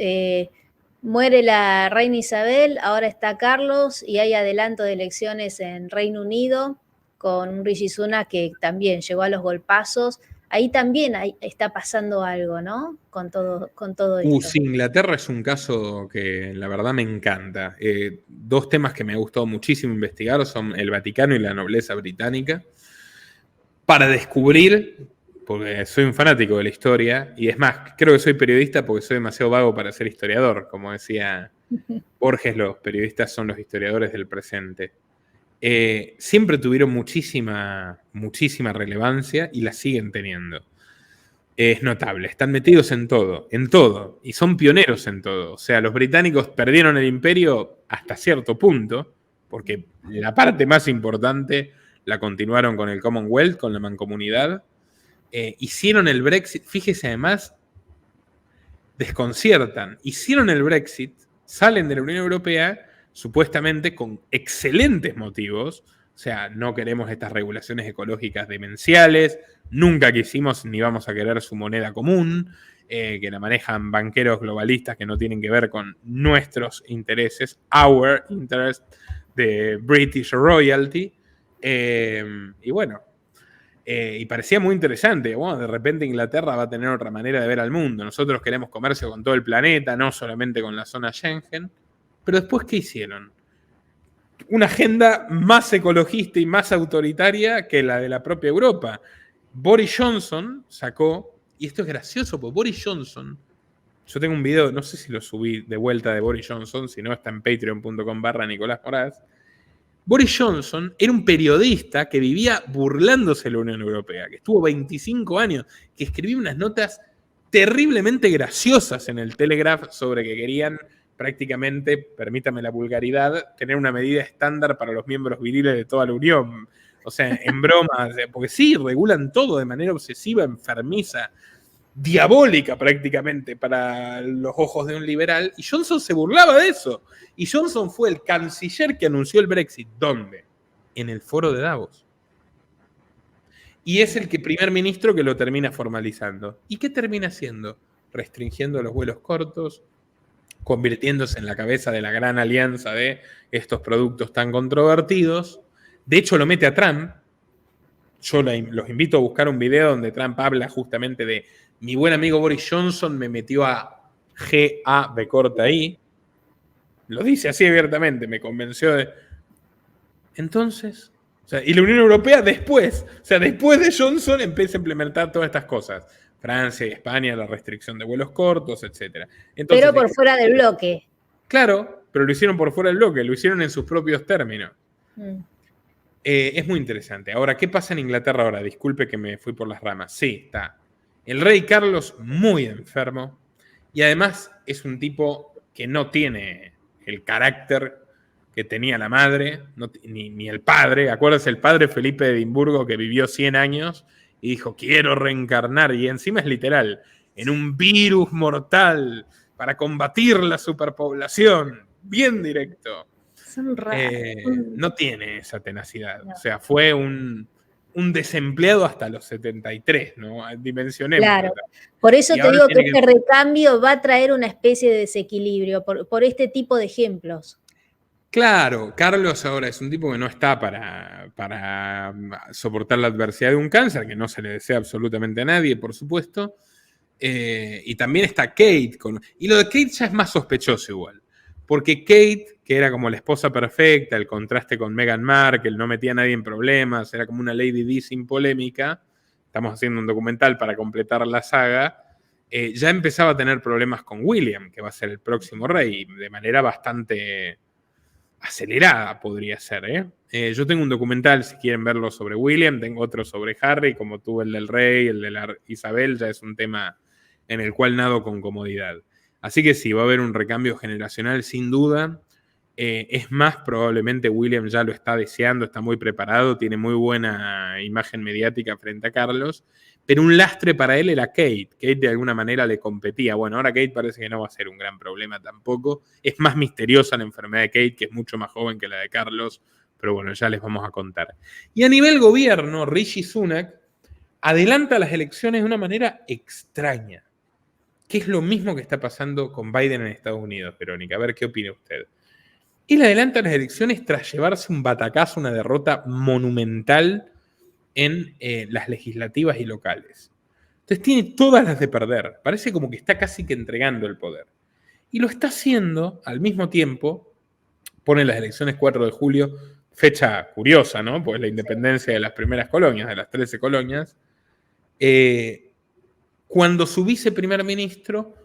muere la reina Isabel, ahora está Carlos y hay adelanto de elecciones en Reino Unido con Rishi Sunak que también llegó a los golpazos. Ahí también está pasando algo, ¿no? Con todo esto. Sí, Inglaterra es un caso que la verdad me encanta. Dos temas que me ha gustado muchísimo investigar son el Vaticano y la nobleza británica. Para descubrir, porque soy un fanático de la historia, y es más, creo que soy periodista porque soy demasiado vago para ser historiador. Como decía Borges, los periodistas son los historiadores del presente. siempre tuvieron muchísima relevancia y la siguen teniendo. Es notable, están metidos en todo, y son pioneros en todo. O sea, los británicos perdieron el imperio hasta cierto punto, porque la parte más importante la continuaron con el Commonwealth, con la mancomunidad. Hicieron el Brexit, fíjese además, desconciertan, hicieron el Brexit, salen de la Unión Europea, supuestamente con excelentes motivos. O sea, no queremos estas regulaciones ecológicas demenciales, nunca quisimos ni vamos a querer su moneda común, que la manejan banqueros globalistas que no tienen que ver con nuestros intereses, our interest, de British Royalty. Y bueno, y parecía muy interesante. Bueno, de repente Inglaterra va a tener otra manera de ver al mundo. Nosotros queremos comercio con todo el planeta, no solamente con la zona Schengen. Pero después, ¿qué hicieron? Una agenda más ecologista y más autoritaria que la de la propia Europa. Boris Johnson sacó, y esto es gracioso, porque Boris Johnson, yo tengo un video, no sé si lo subí de vuelta de Boris Johnson, si no está en patreon.com/Nicolás Moraz. Boris Johnson era un periodista que vivía burlándose de la Unión Europea, que estuvo 25 años, que escribía unas notas terriblemente graciosas en el Telegraph sobre que querían prácticamente, permítame la vulgaridad, tener una medida estándar para los miembros viriles de toda la Unión. O sea, en broma, porque sí, regulan todo de manera obsesiva, enfermiza, diabólica prácticamente para los ojos de un liberal, y Johnson se burlaba de eso. Y Johnson fue el canciller que anunció el Brexit. ¿Dónde? En el foro de Davos. Y es el primer ministro que lo termina formalizando. ¿Y qué termina haciendo? Restringiendo los vuelos cortos, convirtiéndose en la cabeza de la gran alianza de estos productos tan controvertidos. De hecho, lo mete a Trump. Yo los invito a buscar un video donde Trump habla justamente de mi buen amigo Boris Johnson me metió a G-A-B corta I. Lo dice así abiertamente, me convenció de... Entonces, o sea, y la Unión Europea después de Johnson empieza a implementar todas estas cosas. Francia y España, la restricción de vuelos cortos, etc. Entonces, pero por fuera del bloque. Claro, pero lo hicieron por fuera del bloque, lo hicieron en sus propios términos. Es muy interesante. Ahora, ¿qué pasa en Inglaterra ahora? Disculpe que me fui por las ramas. Sí, está el rey Carlos muy enfermo y además es un tipo que no tiene el carácter que tenía la madre, ni el padre. Acuérdense, el padre Felipe de Edimburgo que vivió 100 años y dijo, quiero reencarnar, y encima es literal, en un virus mortal para combatir la superpoblación. Bien directo. Son raros. No tiene esa tenacidad. No. O sea, fue un desempleado hasta los 73, ¿no? Dimensionemos. Claro. Por eso te digo que este recambio va a traer una especie de desequilibrio por este tipo de ejemplos. Claro, Carlos ahora es un tipo que no está para soportar la adversidad de un cáncer, que no se le desea absolutamente a nadie, por supuesto. Y también está Kate. Y lo de Kate ya es más sospechoso igual. Porque Kate, que era como la esposa perfecta, el contraste con Meghan Markle, no metía a nadie en problemas, era como una Lady Di sin polémica, estamos haciendo un documental para completar la saga, ya empezaba a tener problemas con William, que va a ser el próximo rey, de manera bastante acelerada podría ser. Yo tengo un documental, si quieren verlo, sobre William, tengo otro sobre Harry, como tuve el del rey, el de la Isabel, ya es un tema en el cual nado con comodidad. Así que sí, va a haber un recambio generacional sin duda. Es más, probablemente William ya lo está deseando, está muy preparado, tiene muy buena imagen mediática frente a Carlos, pero un lastre para él era Kate. Kate de alguna manera le competía. Bueno, ahora Kate parece que no va a ser un gran problema tampoco. Es más misteriosa la enfermedad de Kate, que es mucho más joven que la de Carlos, pero bueno, ya les vamos a contar. Y a nivel gobierno, Rishi Sunak adelanta las elecciones de una manera extraña. ¿Qué es lo mismo que está pasando con Biden en Estados Unidos, Verónica? A ver, ¿qué opina usted? Él adelanta las elecciones tras llevarse un batacazo, una derrota monumental en las legislativas y locales. Entonces tiene todas las de perder. Parece como que está casi que entregando el poder. Y lo está haciendo al mismo tiempo, pone las elecciones 4 de julio, fecha curiosa, ¿no? Pues la independencia de las primeras colonias, de las 13 colonias, cuando su viceprimer ministro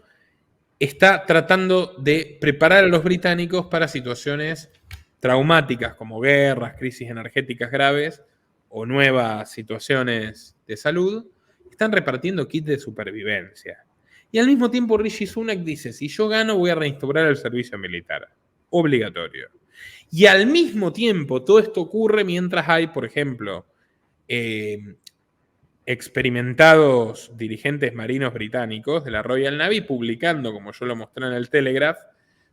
está tratando de preparar a los británicos para situaciones traumáticas como guerras, crisis energéticas graves o nuevas situaciones de salud, están repartiendo kits de supervivencia. Y al mismo tiempo Rishi Sunak dice, si yo gano voy a reinstaurar el servicio militar, obligatorio. Y al mismo tiempo todo esto ocurre mientras hay, por ejemplo, experimentados dirigentes marinos británicos de la Royal Navy publicando, como yo lo mostré en el Telegraph,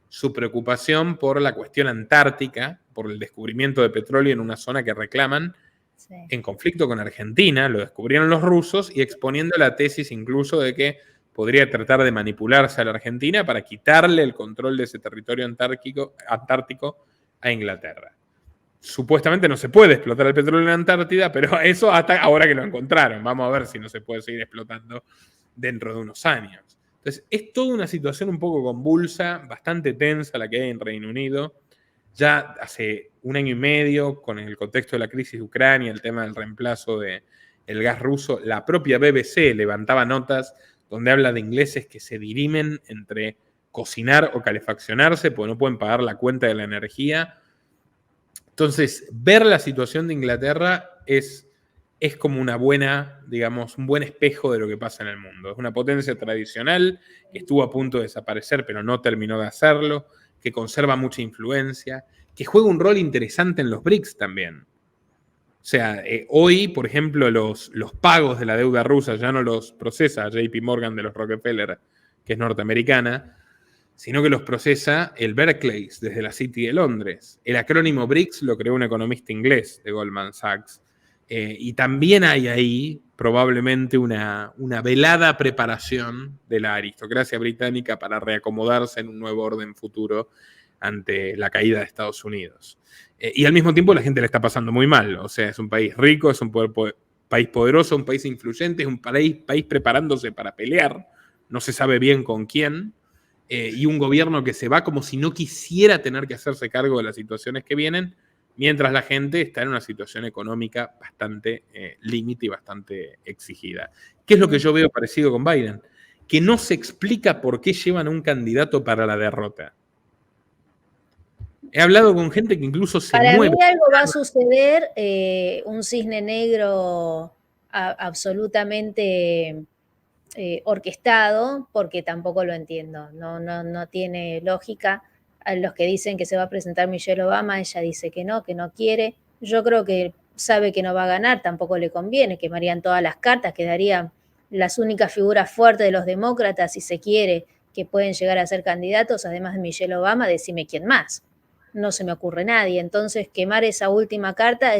su preocupación por la cuestión antártica, por el descubrimiento de petróleo en una zona que reclaman en conflicto con Argentina, lo descubrieron los rusos y exponiendo la tesis incluso de que podría tratar de manipularse a la Argentina para quitarle el control de ese territorio antártico a Inglaterra. Supuestamente no se puede explotar el petróleo en la Antártida, pero eso hasta ahora que lo encontraron. Vamos a ver si no se puede seguir explotando dentro de unos años. Entonces, es toda una situación un poco convulsa, bastante tensa la que hay en Reino Unido. Ya hace 1 año y medio, con el contexto de la crisis de Ucrania, el tema del reemplazo del gas ruso, la propia BBC levantaba notas donde habla de ingleses que se dirimen entre cocinar o calefaccionarse porque no pueden pagar la cuenta de la energía. Entonces, ver la situación de Inglaterra es como una buena, digamos, un buen espejo de lo que pasa en el mundo. Es una potencia tradicional que estuvo a punto de desaparecer, pero no terminó de hacerlo, que conserva mucha influencia, que juega un rol interesante en los BRICS también. O sea, hoy, por ejemplo, los pagos de la deuda rusa ya no los procesa JP Morgan de los Rockefeller, que es norteamericana, sino que los procesa el Barclays desde la City de Londres. El acrónimo BRICS lo creó un economista inglés de Goldman Sachs. Y también hay ahí probablemente una velada preparación de la aristocracia británica para reacomodarse en un nuevo orden futuro ante la caída de Estados Unidos. Y al mismo tiempo la gente le está pasando muy mal. O sea, es un país rico, es un país poderoso, un país influyente, es un país preparándose para pelear. No se sabe bien con quién. Y un gobierno que se va como si no quisiera tener que hacerse cargo de las situaciones que vienen, mientras la gente está en una situación económica bastante límite y bastante exigida. ¿Qué es lo que yo veo parecido con Biden? Que no se explica por qué llevan a un candidato para la derrota. He hablado con gente que incluso se mueve. Para mí algo va a suceder, un cisne negro absolutamente orquestado, porque tampoco lo entiendo, no tiene lógica. A los que dicen que se va a presentar Michelle Obama, ella dice que no quiere. Yo creo que sabe que no va a ganar, tampoco le conviene, quemarían todas las cartas, quedarían las únicas figuras fuertes de los demócratas, si se quiere, que pueden llegar a ser candidatos, además de Michelle Obama, decime quién más. No se me ocurre nadie. Entonces, quemar esa última carta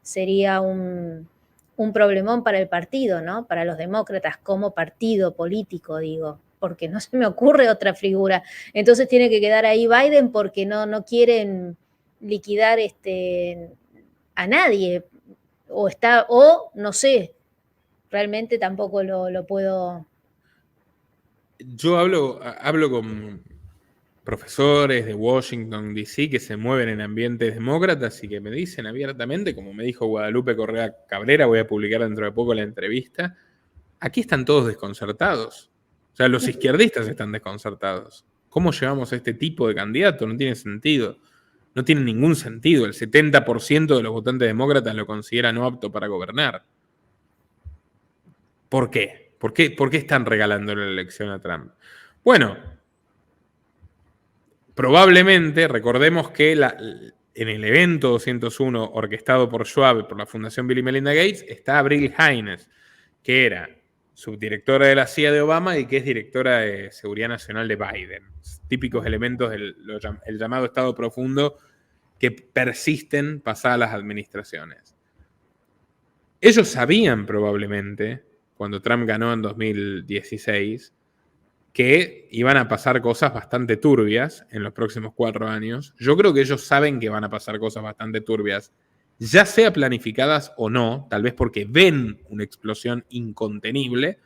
sería un problemón para el partido, ¿no? Para los demócratas como partido político, digo, porque no se me ocurre otra figura. Entonces tiene que quedar ahí Biden porque no quieren liquidar a nadie. O no sé, realmente tampoco lo puedo. Yo hablo con profesores de Washington, D.C., que se mueven en ambientes demócratas y que me dicen abiertamente, como me dijo Guadalupe Correa Cabrera, voy a publicar dentro de poco la entrevista, aquí están todos desconcertados. O sea, los izquierdistas están desconcertados. ¿Cómo llevamos a este tipo de candidato? No tiene sentido. No tiene ningún sentido. El 70% de los votantes demócratas lo considera no apto para gobernar. ¿Por qué? ¿Por qué están regalando la elección a Trump? Bueno, probablemente, recordemos que en el evento 201 orquestado por Schwab, por la Fundación Bill y Melinda Gates, está Avril Haines, que era subdirectora de la CIA de Obama y que es directora de Seguridad Nacional de Biden. Típicos elementos del llamado Estado profundo que persisten pasadas las administraciones. Ellos sabían probablemente, cuando Trump ganó en 2016, que iban a pasar cosas bastante turbias en los próximos 4 años. Yo creo que ellos saben que van a pasar cosas bastante turbias, ya sea planificadas o no, tal vez porque ven una explosión incontenible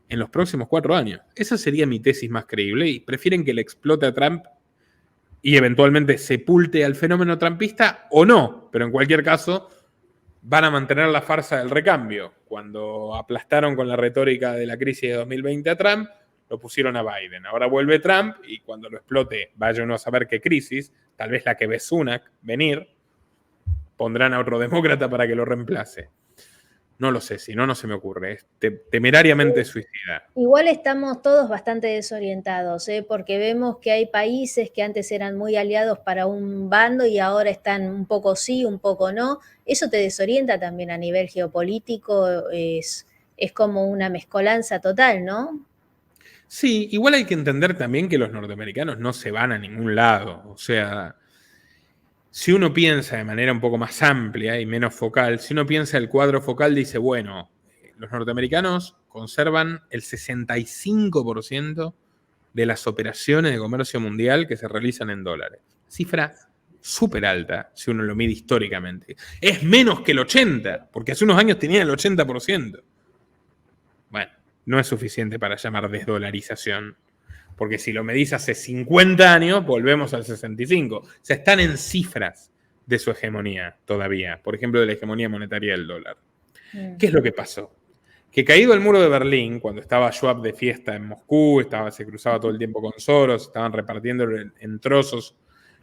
en los próximos 4 años. Esa sería mi tesis más creíble y prefieren que le explote a Trump y eventualmente sepulte al fenómeno trumpista o no, pero en cualquier caso van a mantener la farsa del recambio. Cuando aplastaron con la retórica de la crisis de 2020 a Trump, lo pusieron a Biden. Ahora vuelve Trump y cuando lo explote, vaya uno a saber qué crisis, tal vez la que ve Sunak venir, pondrán a otro demócrata para que lo reemplace. No lo sé, si no, no se me ocurre. Es temerariamente suicida. Igual estamos todos bastante desorientados, porque vemos que hay países que antes eran muy aliados para un bando y ahora están un poco sí, un poco no. Eso te desorienta también a nivel geopolítico, es como una mezcolanza total, ¿no? Sí, igual hay que entender también que los norteamericanos no se van a ningún lado. O sea, si uno piensa de manera un poco más amplia y menos focal, si uno piensa el cuadro focal, dice, bueno, los norteamericanos conservan el 65% de las operaciones de comercio mundial que se realizan en dólares. Cifra súper alta, si uno lo mide históricamente. Es menos que el 80%, porque hace unos años tenían el 80%. Bueno, no es suficiente para llamar desdolarización. Porque si lo medís hace 50 años, volvemos al 65. O sea, están en cifras de su hegemonía todavía. Por ejemplo, de la hegemonía monetaria del dólar. ¿Qué es lo que pasó? Que caído el muro de Berlín, cuando estaba Schwab de fiesta en Moscú, se cruzaba todo el tiempo con Soros, estaban repartiendo en trozos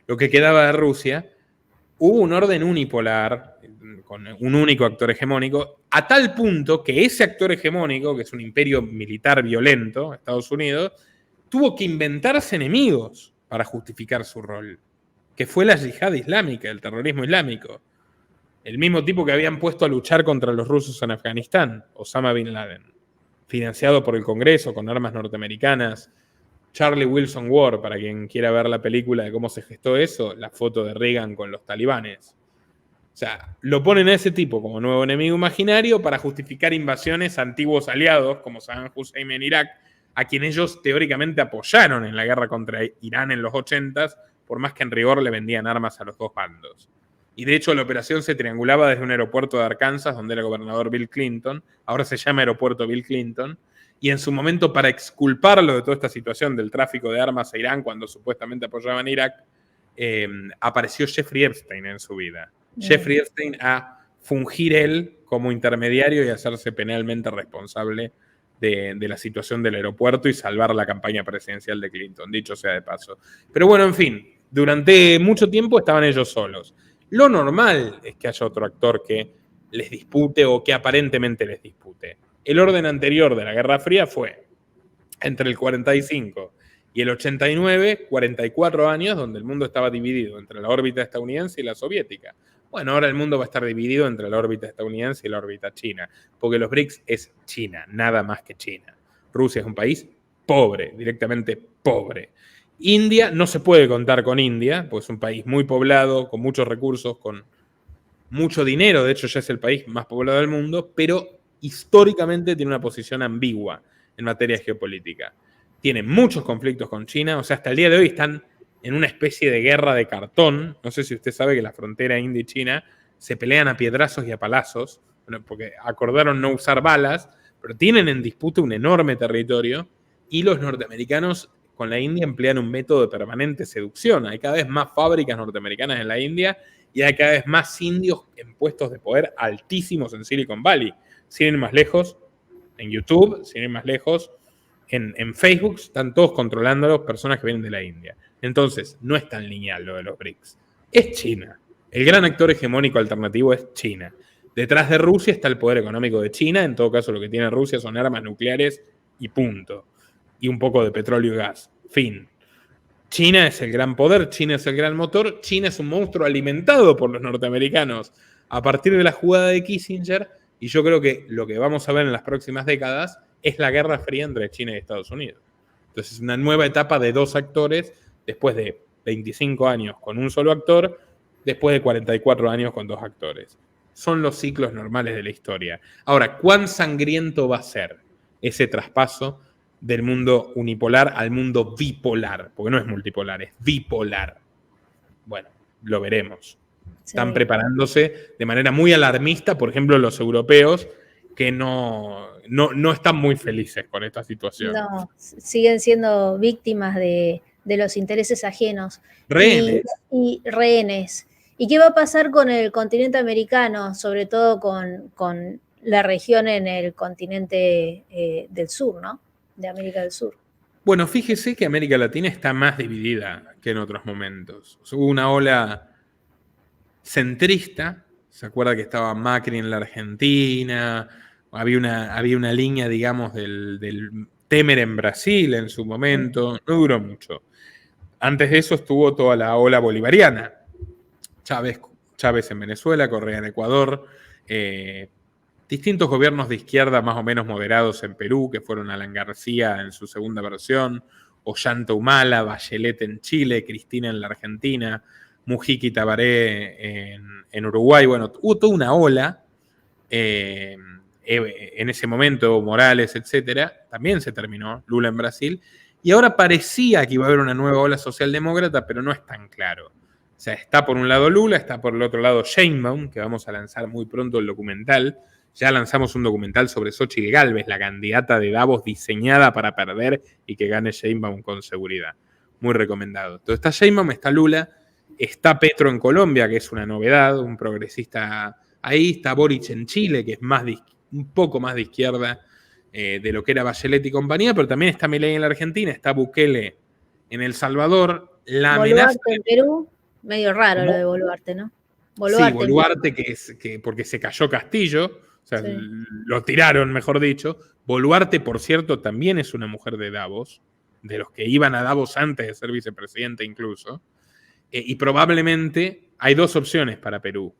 lo que quedaba de Rusia, hubo un orden unipolar, con un único actor hegemónico, a tal punto que ese actor hegemónico, que es un imperio militar violento, Estados Unidos, tuvo que inventarse enemigos para justificar su rol, que fue la yihad islámica, el terrorismo islámico. El mismo tipo que habían puesto a luchar contra los rusos en Afganistán, Osama Bin Laden, financiado por el Congreso con armas norteamericanas. Charlie Wilson War, para quien quiera ver la película de cómo se gestó eso, la foto de Reagan con los talibanes. O sea, lo ponen a ese tipo como nuevo enemigo imaginario para justificar invasiones a antiguos aliados, como Saddam Hussein en Irak, a quien ellos teóricamente apoyaron en la guerra contra Irán en los 80s, por más que en rigor le vendían armas a los dos bandos. Y de hecho la operación se triangulaba desde un aeropuerto de Arkansas, donde era gobernador Bill Clinton, ahora se llama Aeropuerto Bill Clinton, y en su momento para exculparlo de toda esta situación del tráfico de armas a Irán cuando supuestamente apoyaban Irak, apareció Jeffrey Epstein en su vida. Jeffrey Epstein a fungir él como intermediario y hacerse penalmente responsable de la situación del aeropuerto y salvar la campaña presidencial de Clinton, dicho sea de paso. Pero bueno, en fin, durante mucho tiempo estaban ellos solos. Lo normal es que haya otro actor que les dispute o que aparentemente les dispute. El orden anterior de la Guerra Fría fue entre el 45 y el 89, 44 años, donde el mundo estaba dividido entre la órbita estadounidense y la soviética. Bueno, ahora el mundo va a estar dividido entre la órbita estadounidense y la órbita china, porque los BRICS es China, nada más que China. Rusia es un país pobre, directamente pobre. India, no se puede contar con India, pues es un país muy poblado, con muchos recursos, con mucho dinero, de hecho ya es el país más poblado del mundo, pero históricamente tiene una posición ambigua en materia geopolítica. Tiene muchos conflictos con China, o sea, hasta el día de hoy están en una especie de guerra de cartón. No sé si usted sabe que la frontera India y China se pelean a piedrazos y a palazos, porque acordaron no usar balas, pero tienen en disputa un enorme territorio y los norteamericanos con la India emplean un método de permanente seducción. Hay cada vez más fábricas norteamericanas en la India y hay cada vez más indios en puestos de poder altísimos en Silicon Valley. Sin ir más lejos, en YouTube, sin ir más lejos, en Facebook, están todos controlando a las personas que vienen de la India. Entonces, no es tan lineal lo de los BRICS. Es China. El gran actor hegemónico alternativo es China. Detrás de Rusia está el poder económico de China. En todo caso, lo que tiene Rusia son armas nucleares y punto. Y un poco de petróleo y gas. Fin. China es el gran poder, China es el gran motor, China es un monstruo alimentado por los norteamericanos a partir de la jugada de Kissinger, y yo creo que lo que vamos a ver en las próximas décadas es la guerra fría entre China y Estados Unidos. Entonces es una nueva etapa de dos actores, después de 25 años con un solo actor, después de 44 años con dos actores. Son los ciclos normales de la historia. Ahora, ¿cuán sangriento va a ser ese traspaso del mundo unipolar al mundo bipolar? Porque no es multipolar, es bipolar. Bueno, lo veremos. Sí. Están preparándose de manera muy alarmista, por ejemplo, los europeos, que no están muy felices con esta situación. No, siguen siendo víctimas de los intereses ajenos. Rehenes. Y rehenes. ¿Y qué va a pasar con el continente americano, sobre todo con la región en el continente del sur, ¿no? De América del Sur? Bueno, fíjese que América Latina está más dividida que en otros momentos. Hubo una ola centrista, se acuerda que estaba Macri en la Argentina, había una línea, digamos, del Temer en Brasil en su momento, no duró mucho. Antes de eso estuvo toda la ola bolivariana, Chávez en Venezuela, Correa en Ecuador, distintos gobiernos de izquierda más o menos moderados en Perú, que fueron Alan García en su segunda versión, Ollanta Humala, Bachelet en Chile, Cristina en la Argentina, Mujica y Tabaré en Uruguay. Bueno, hubo toda una ola. En ese momento, Morales, etcétera, también se terminó, Lula en Brasil, y ahora parecía que iba a haber una nueva ola socialdemócrata, pero no es tan claro. O sea, está por un lado Lula, está por el otro lado Sheinbaum, que vamos a lanzar muy pronto el documental. Ya lanzamos un documental sobre Xóchitl Gálvez, la candidata de Davos diseñada para perder y que gane Sheinbaum con seguridad. Muy recomendado. Entonces está Sheinbaum, está Lula, está Petro en Colombia, que es una novedad, un progresista ahí, está Boric en Chile, que es un poco más de izquierda de lo que era Bachelet y compañía, pero también está Milei en la Argentina, está Bukele en El Salvador. La amenaza Boluarte en Perú, medio raro lo ¿Cómo? de Boluarte, ¿no? Sí, Boluarte en Perú. Boluarte, porque se cayó Castillo, o sea, Sí. lo tiraron, mejor dicho. Boluarte, por cierto, también es una mujer de Davos, de los que iban a Davos antes de ser vicepresidente incluso. Y probablemente hay dos opciones para Perú.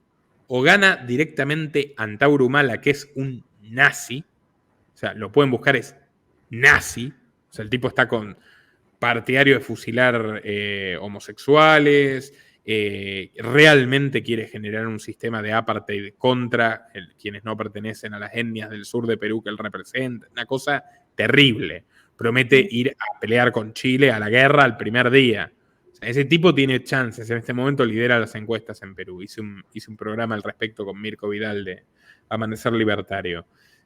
O gana directamente Antauro Humala, que es un nazi, o sea, lo pueden buscar, es nazi, o sea, el tipo está partidario de fusilar homosexuales, realmente quiere generar un sistema de apartheid contra quienes no pertenecen a las etnias del sur de Perú que él representa, una cosa terrible. Promete ir a pelear con Chile a la guerra al primer día. O sea, ese tipo tiene chances, en este momento lidera las encuestas en Perú. Hice un programa al respecto con Mirko Vidal de Amanecer Libertario.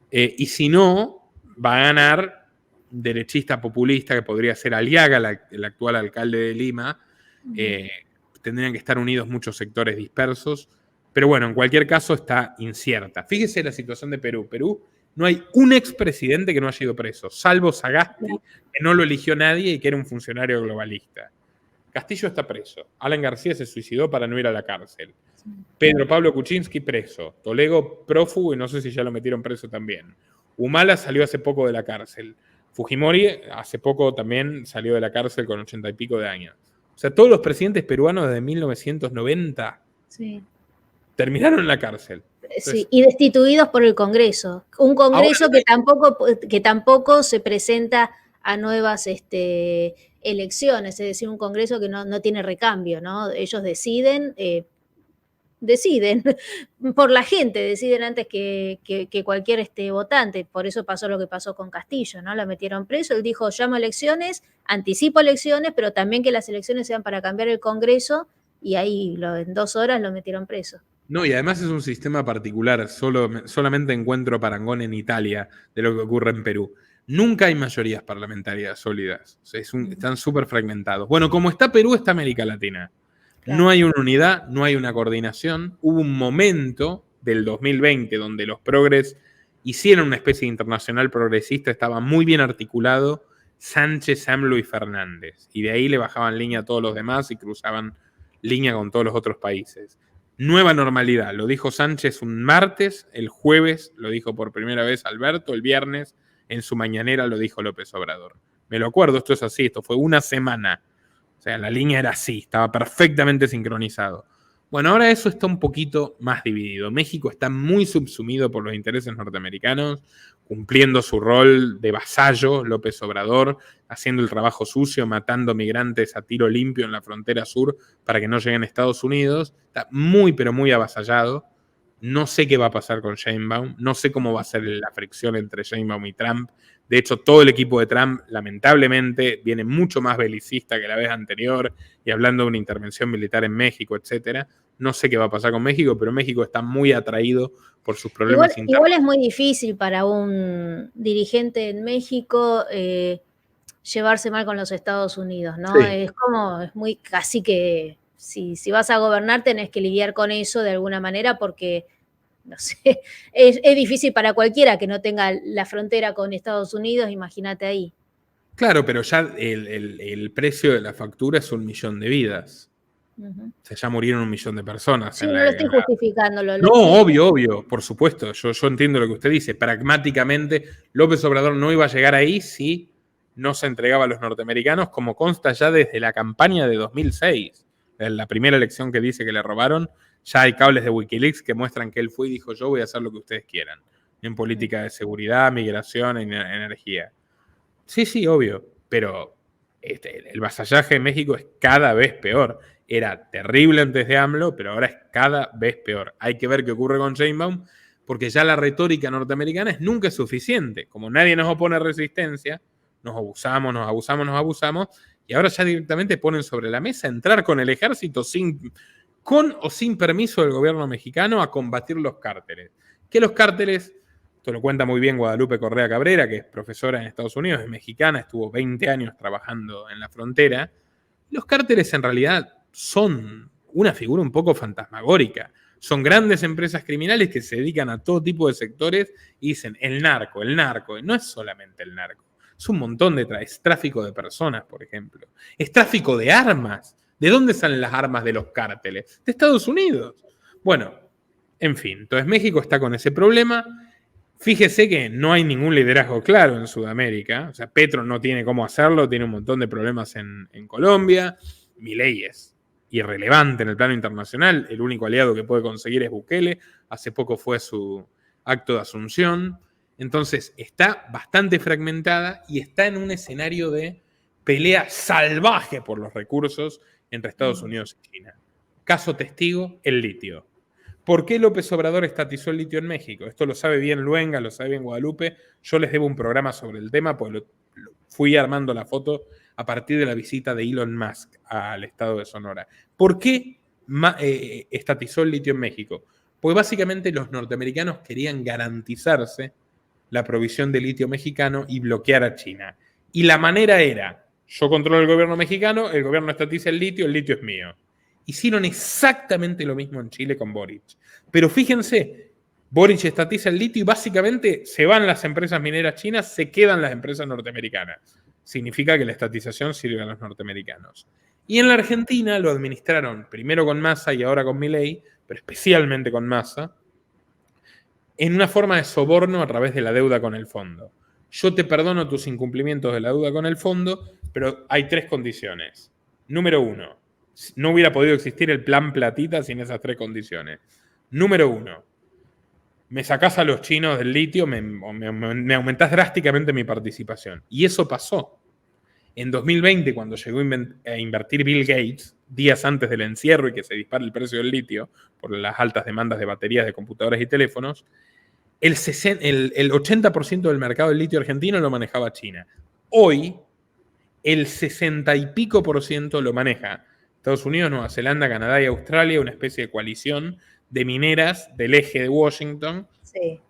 Y si no, va a ganar derechista populista, que podría ser Aliaga, el actual alcalde de Lima. Tendrían que estar unidos muchos sectores dispersos. Pero bueno, en cualquier caso está incierta. Fíjese la situación de Perú. Perú no hay un expresidente que no haya ido preso, salvo Sagasti, que no lo eligió nadie y que era un funcionario globalista. Castillo está preso. Alan García se suicidó para no ir a la cárcel. Pedro Pablo Kuczynski preso. Toledo prófugo y no sé si ya lo metieron preso también. Humala salió hace poco de la cárcel. Fujimori hace poco también salió de la cárcel con 80 y pico de años. O sea, todos los presidentes peruanos desde 1990 Sí. terminaron en la cárcel. Entonces, Sí, y destituidos por el Congreso. Un Congreso que tampoco se presenta a nuevas elecciones, es decir, un Congreso que no tiene recambio, ¿no? Ellos deciden por la gente, deciden antes que cualquier votante. Por eso pasó lo que pasó con Castillo, ¿no? Lo metieron preso, él dijo, llamo elecciones, anticipo elecciones, pero también que las elecciones sean para cambiar el Congreso, y ahí en 2 horas lo metieron preso. no, y además es un sistema particular. Solamente encuentro parangón en Italia de lo que ocurre en Perú. Nunca hay mayorías parlamentarias sólidas. O sea, están súper fragmentados. Bueno, como está Perú, está América Latina. Claro. No hay una unidad, no hay una coordinación. Hubo un momento del 2020 donde los progres hicieron una especie de internacional progresista, estaba muy bien articulado Sánchez, AMLO y Fernández. Y de ahí le bajaban línea a todos los demás y cruzaban línea con todos los otros países. Nueva normalidad, lo dijo Sánchez un martes, el jueves lo dijo por primera vez Alberto, el viernes en su mañanera lo dijo López Obrador. Me lo acuerdo, esto es así, esto fue una semana. O sea, la línea era así, estaba perfectamente sincronizado. Bueno, ahora eso está un poquito más dividido. México está muy subsumido por los intereses norteamericanos, cumpliendo su rol de vasallo, López Obrador, haciendo el trabajo sucio, matando migrantes a tiro limpio en la frontera sur para que no lleguen a Estados Unidos. Está muy, pero muy avasallado. No sé qué va a pasar con Sheinbaum, no sé cómo va a ser la fricción entre Sheinbaum y Trump. De hecho, todo el equipo de Trump, lamentablemente, viene mucho más belicista que la vez anterior y hablando de una intervención militar en México, etcétera. No sé qué va a pasar con México, pero México está muy atraído por sus problemas internos. Igual es muy difícil para un dirigente en México llevarse mal con los Estados Unidos, ¿no? Sí. Es muy casi que si vas a gobernar tenés que lidiar con eso de alguna manera porque, no sé, es difícil para cualquiera que no tenga la frontera con Estados Unidos, imagínate ahí. Claro, pero ya el precio de la factura es 1 millón de vidas. O sea, ya murieron 1 millón de personas. Sí, no lo estoy justificando. No, obvio, por supuesto. Yo entiendo lo que usted dice. Pragmáticamente, López Obrador no iba a llegar ahí si no se entregaba a los norteamericanos, como consta ya desde la campaña de 2006. En la primera elección que dice que le robaron, ya hay cables de Wikileaks que muestran que él fue y dijo: yo voy a hacer lo que ustedes quieran, en política de seguridad, migración, energía. Sí, obvio, pero el vasallaje en México es cada vez peor. Era terrible antes de AMLO, pero ahora es cada vez peor. Hay que ver qué ocurre con Sheinbaum, porque ya la retórica norteamericana nunca es suficiente. Como nadie nos opone resistencia, nos abusamos, y ahora ya directamente ponen sobre la mesa entrar con el ejército con o sin permiso del gobierno mexicano a combatir los cárteles. Que los cárteles, esto lo cuenta muy bien Guadalupe Correa Cabrera, que es profesora en Estados Unidos, es mexicana, estuvo 20 años trabajando en la frontera. Los cárteles en realidad son una figura un poco fantasmagórica. Son grandes empresas criminales que se dedican a todo tipo de sectores y dicen el narco. No es solamente el narco. Es un montón de es tráfico de personas, por ejemplo. Es tráfico de armas. ¿De dónde salen las armas de los cárteles? De Estados Unidos. Bueno, en fin. Entonces México está con ese problema. Fíjese que no hay ningún liderazgo claro en Sudamérica. O sea, Petro no tiene cómo hacerlo, tiene un montón de problemas en Colombia. Milei es irrelevante en el plano internacional. El único aliado que puede conseguir es Bukele. Hace poco fue su acto de asunción. Entonces, está bastante fragmentada y está en un escenario de pelea salvaje por los recursos entre Estados Unidos y China. Caso testigo, el litio. ¿Por qué López Obrador estatizó el litio en México? Esto lo sabe bien Luenga, lo sabe bien Guadalupe. Yo les debo un programa sobre el tema, porque fui armando la foto a partir de la visita de Elon Musk al estado de Sonora. ¿Por qué estatizó el litio en México? Porque básicamente los norteamericanos querían garantizarse la provisión de litio mexicano y bloquear a China. Y la manera era: yo controlo el gobierno mexicano, el gobierno estatiza el litio es mío. Hicieron exactamente lo mismo en Chile con Boric. Pero fíjense, Boric estatiza el litio y básicamente se van las empresas mineras chinas, se quedan las empresas norteamericanas. Significa que la estatización sirve a los norteamericanos. Y en la Argentina lo administraron primero con Massa y ahora con Milei, pero especialmente con Massa, en una forma de soborno a través de la deuda con el fondo. Yo te perdono tus incumplimientos de la deuda con el fondo, pero hay 3 condiciones. Número 1, no hubiera podido existir el plan Platita sin esas 3 condiciones. Número 1, me sacás a los chinos del litio, me aumentás drásticamente mi participación. Y eso pasó. En 2020, cuando llegó a invertir Bill Gates, días antes del encierro y que se dispara el precio del litio por las altas demandas de baterías de computadoras y teléfonos, el 80% del mercado del litio argentino lo manejaba China. Hoy, el 60 y pico % lo maneja Estados Unidos, Nueva Zelanda, Canadá y Australia, una especie de coalición de mineras del eje de Washington. Sí.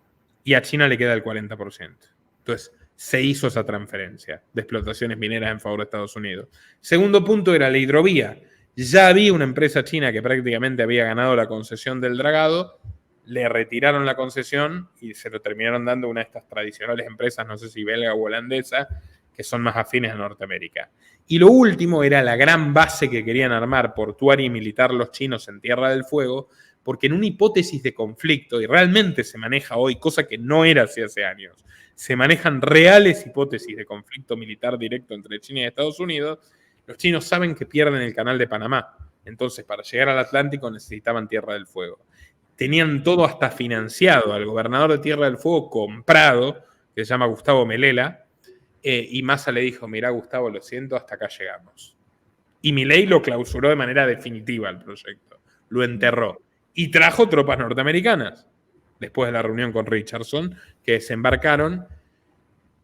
Y a China le queda el 40%. Entonces, se hizo esa transferencia de explotaciones mineras en favor de Estados Unidos. Segundo punto era la hidrovía. Ya había una empresa china que prácticamente había ganado la concesión del dragado, le retiraron la concesión y se lo terminaron dando a una de estas tradicionales empresas, no sé si belga o holandesa, que son más afines a Norteamérica. Y lo último era la gran base que querían armar portuaria y militar los chinos en Tierra del Fuego, porque en una hipótesis de conflicto, y realmente se maneja hoy, cosa que no era así hace años, se manejan reales hipótesis de conflicto militar directo entre China y Estados Unidos, los chinos saben que pierden el canal de Panamá. Entonces, para llegar al Atlántico necesitaban Tierra del Fuego. Tenían todo hasta financiado, al gobernador de Tierra del Fuego comprado, que se llama Gustavo Melela, y Massa le dijo: mirá, Gustavo, lo siento, hasta acá llegamos. Y Milei lo clausuró de manera definitiva al proyecto, lo enterró. Y trajo tropas norteamericanas, después de la reunión con Richardson, que desembarcaron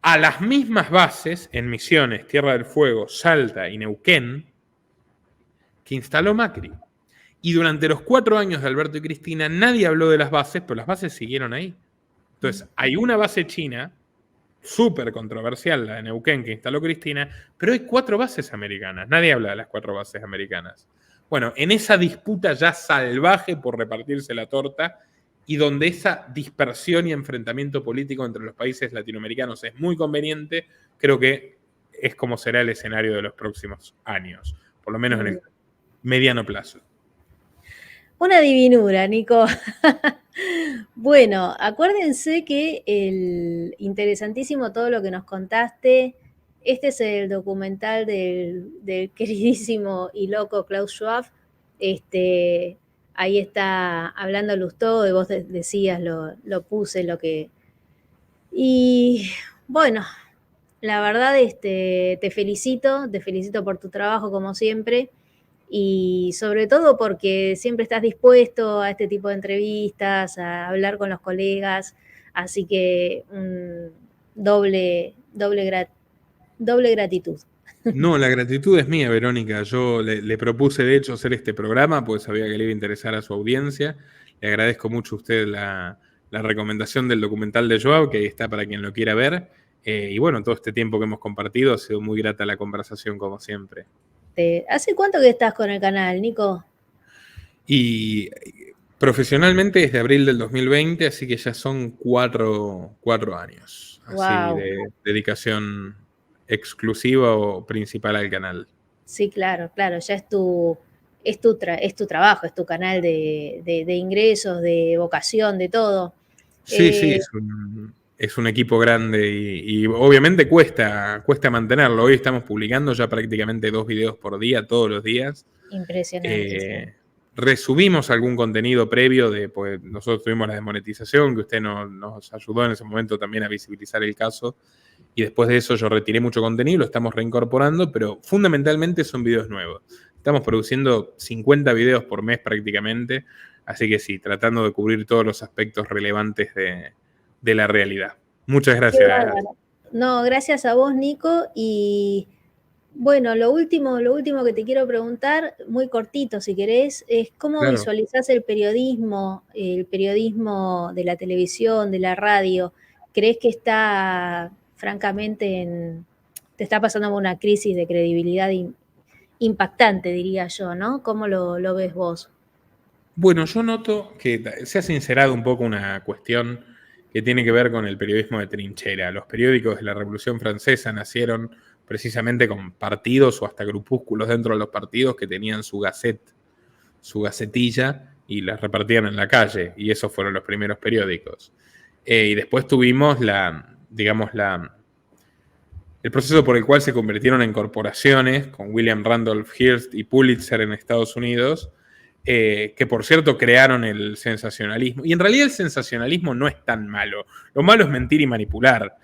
a las mismas bases en Misiones, Tierra del Fuego, Salta y Neuquén, que instaló Macri. Y durante los 4 años de Alberto y Cristina nadie habló de las bases, pero las bases siguieron ahí. Entonces, hay una base china, súper controversial, la de Neuquén, que instaló Cristina, pero hay 4 bases americanas. Nadie habla de las 4 bases americanas. Bueno, en esa disputa ya salvaje por repartirse la torta y donde esa dispersión y enfrentamiento político entre los países latinoamericanos es muy conveniente, creo que es como será el escenario de los próximos años, por lo menos en el mediano plazo. Una divinura, Nico. Bueno, acuérdense que interesantísimo todo lo que nos contaste. Este es el documental del queridísimo y loco Klaus Schwab. Ahí está hablando Lustó, y vos decías, lo puse, lo que... Y bueno, la verdad, te felicito por tu trabajo como siempre. Y sobre todo porque siempre estás dispuesto a este tipo de entrevistas, a hablar con los colegas, así que doble gratitud. No, la gratitud es mía, Verónica. Yo le propuse, de hecho, hacer este programa, porque sabía que le iba a interesar a su audiencia. Le agradezco mucho a usted la recomendación del documental de Joao, que ahí está para quien lo quiera ver. Y bueno, todo este tiempo que hemos compartido ha sido muy grata la conversación, como siempre. ¿Hace cuánto que estás con el canal, Nico? Y profesionalmente desde abril del 2020, así que ya son cuatro años. Así Wow. de dedicación exclusiva o principal al canal. Sí, claro, ya es tu trabajo, es tu canal de ingresos, de vocación, de todo. Sí, es un equipo grande y obviamente cuesta mantenerlo. Hoy estamos publicando ya prácticamente 2 videos por día, todos los días. Impresionante. Sí. Resubimos algún contenido previo pues nosotros tuvimos la desmonetización, que usted nos ayudó en ese momento también a visibilizar el caso. Y después de eso yo retiré mucho contenido, lo estamos reincorporando, pero fundamentalmente son videos nuevos. Estamos produciendo 50 videos por mes prácticamente, así que sí, tratando de cubrir todos los aspectos relevantes de la realidad. Muchas gracias. No, gracias a vos, Nico. Y bueno, lo último que te quiero preguntar, muy cortito si querés, es cómo visualizás el periodismo de la televisión, de la radio. ¿Crees que está francamente te está pasando una crisis de credibilidad impactante, diría yo, ¿no? ¿Cómo lo ves vos? Bueno, yo noto que se ha sincerado un poco una cuestión que tiene que ver con el periodismo de trinchera. Los periódicos de la Revolución Francesa nacieron precisamente con partidos o hasta grupúsculos dentro de los partidos que tenían su gacetilla y las repartían en la calle, y esos fueron los primeros periódicos. Y después tuvimos el proceso por el cual se convirtieron en corporaciones, con William Randolph Hearst y Pulitzer en Estados Unidos, que por cierto crearon el sensacionalismo. Y en realidad el sensacionalismo no es tan malo. Lo malo es mentir y manipular.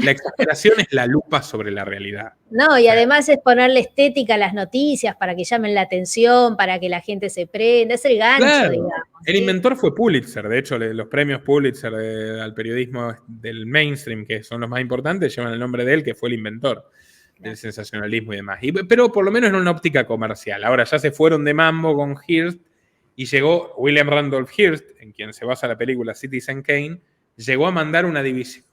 La exageración es la lupa sobre la realidad. No, y además es ponerle estética a las noticias para que llamen la atención, para que la gente se prenda, es el gancho, claro, digamos. El inventor fue Pulitzer, de hecho los premios Pulitzer al periodismo del mainstream, que son los más importantes, llevan el nombre de él, que fue el inventor del sensacionalismo y demás. Pero por lo menos en una óptica comercial. Ahora ya se fueron de mambo con Hearst y llegó William Randolph Hearst, en quien se basa la película Citizen Kane, llegó a mandar una división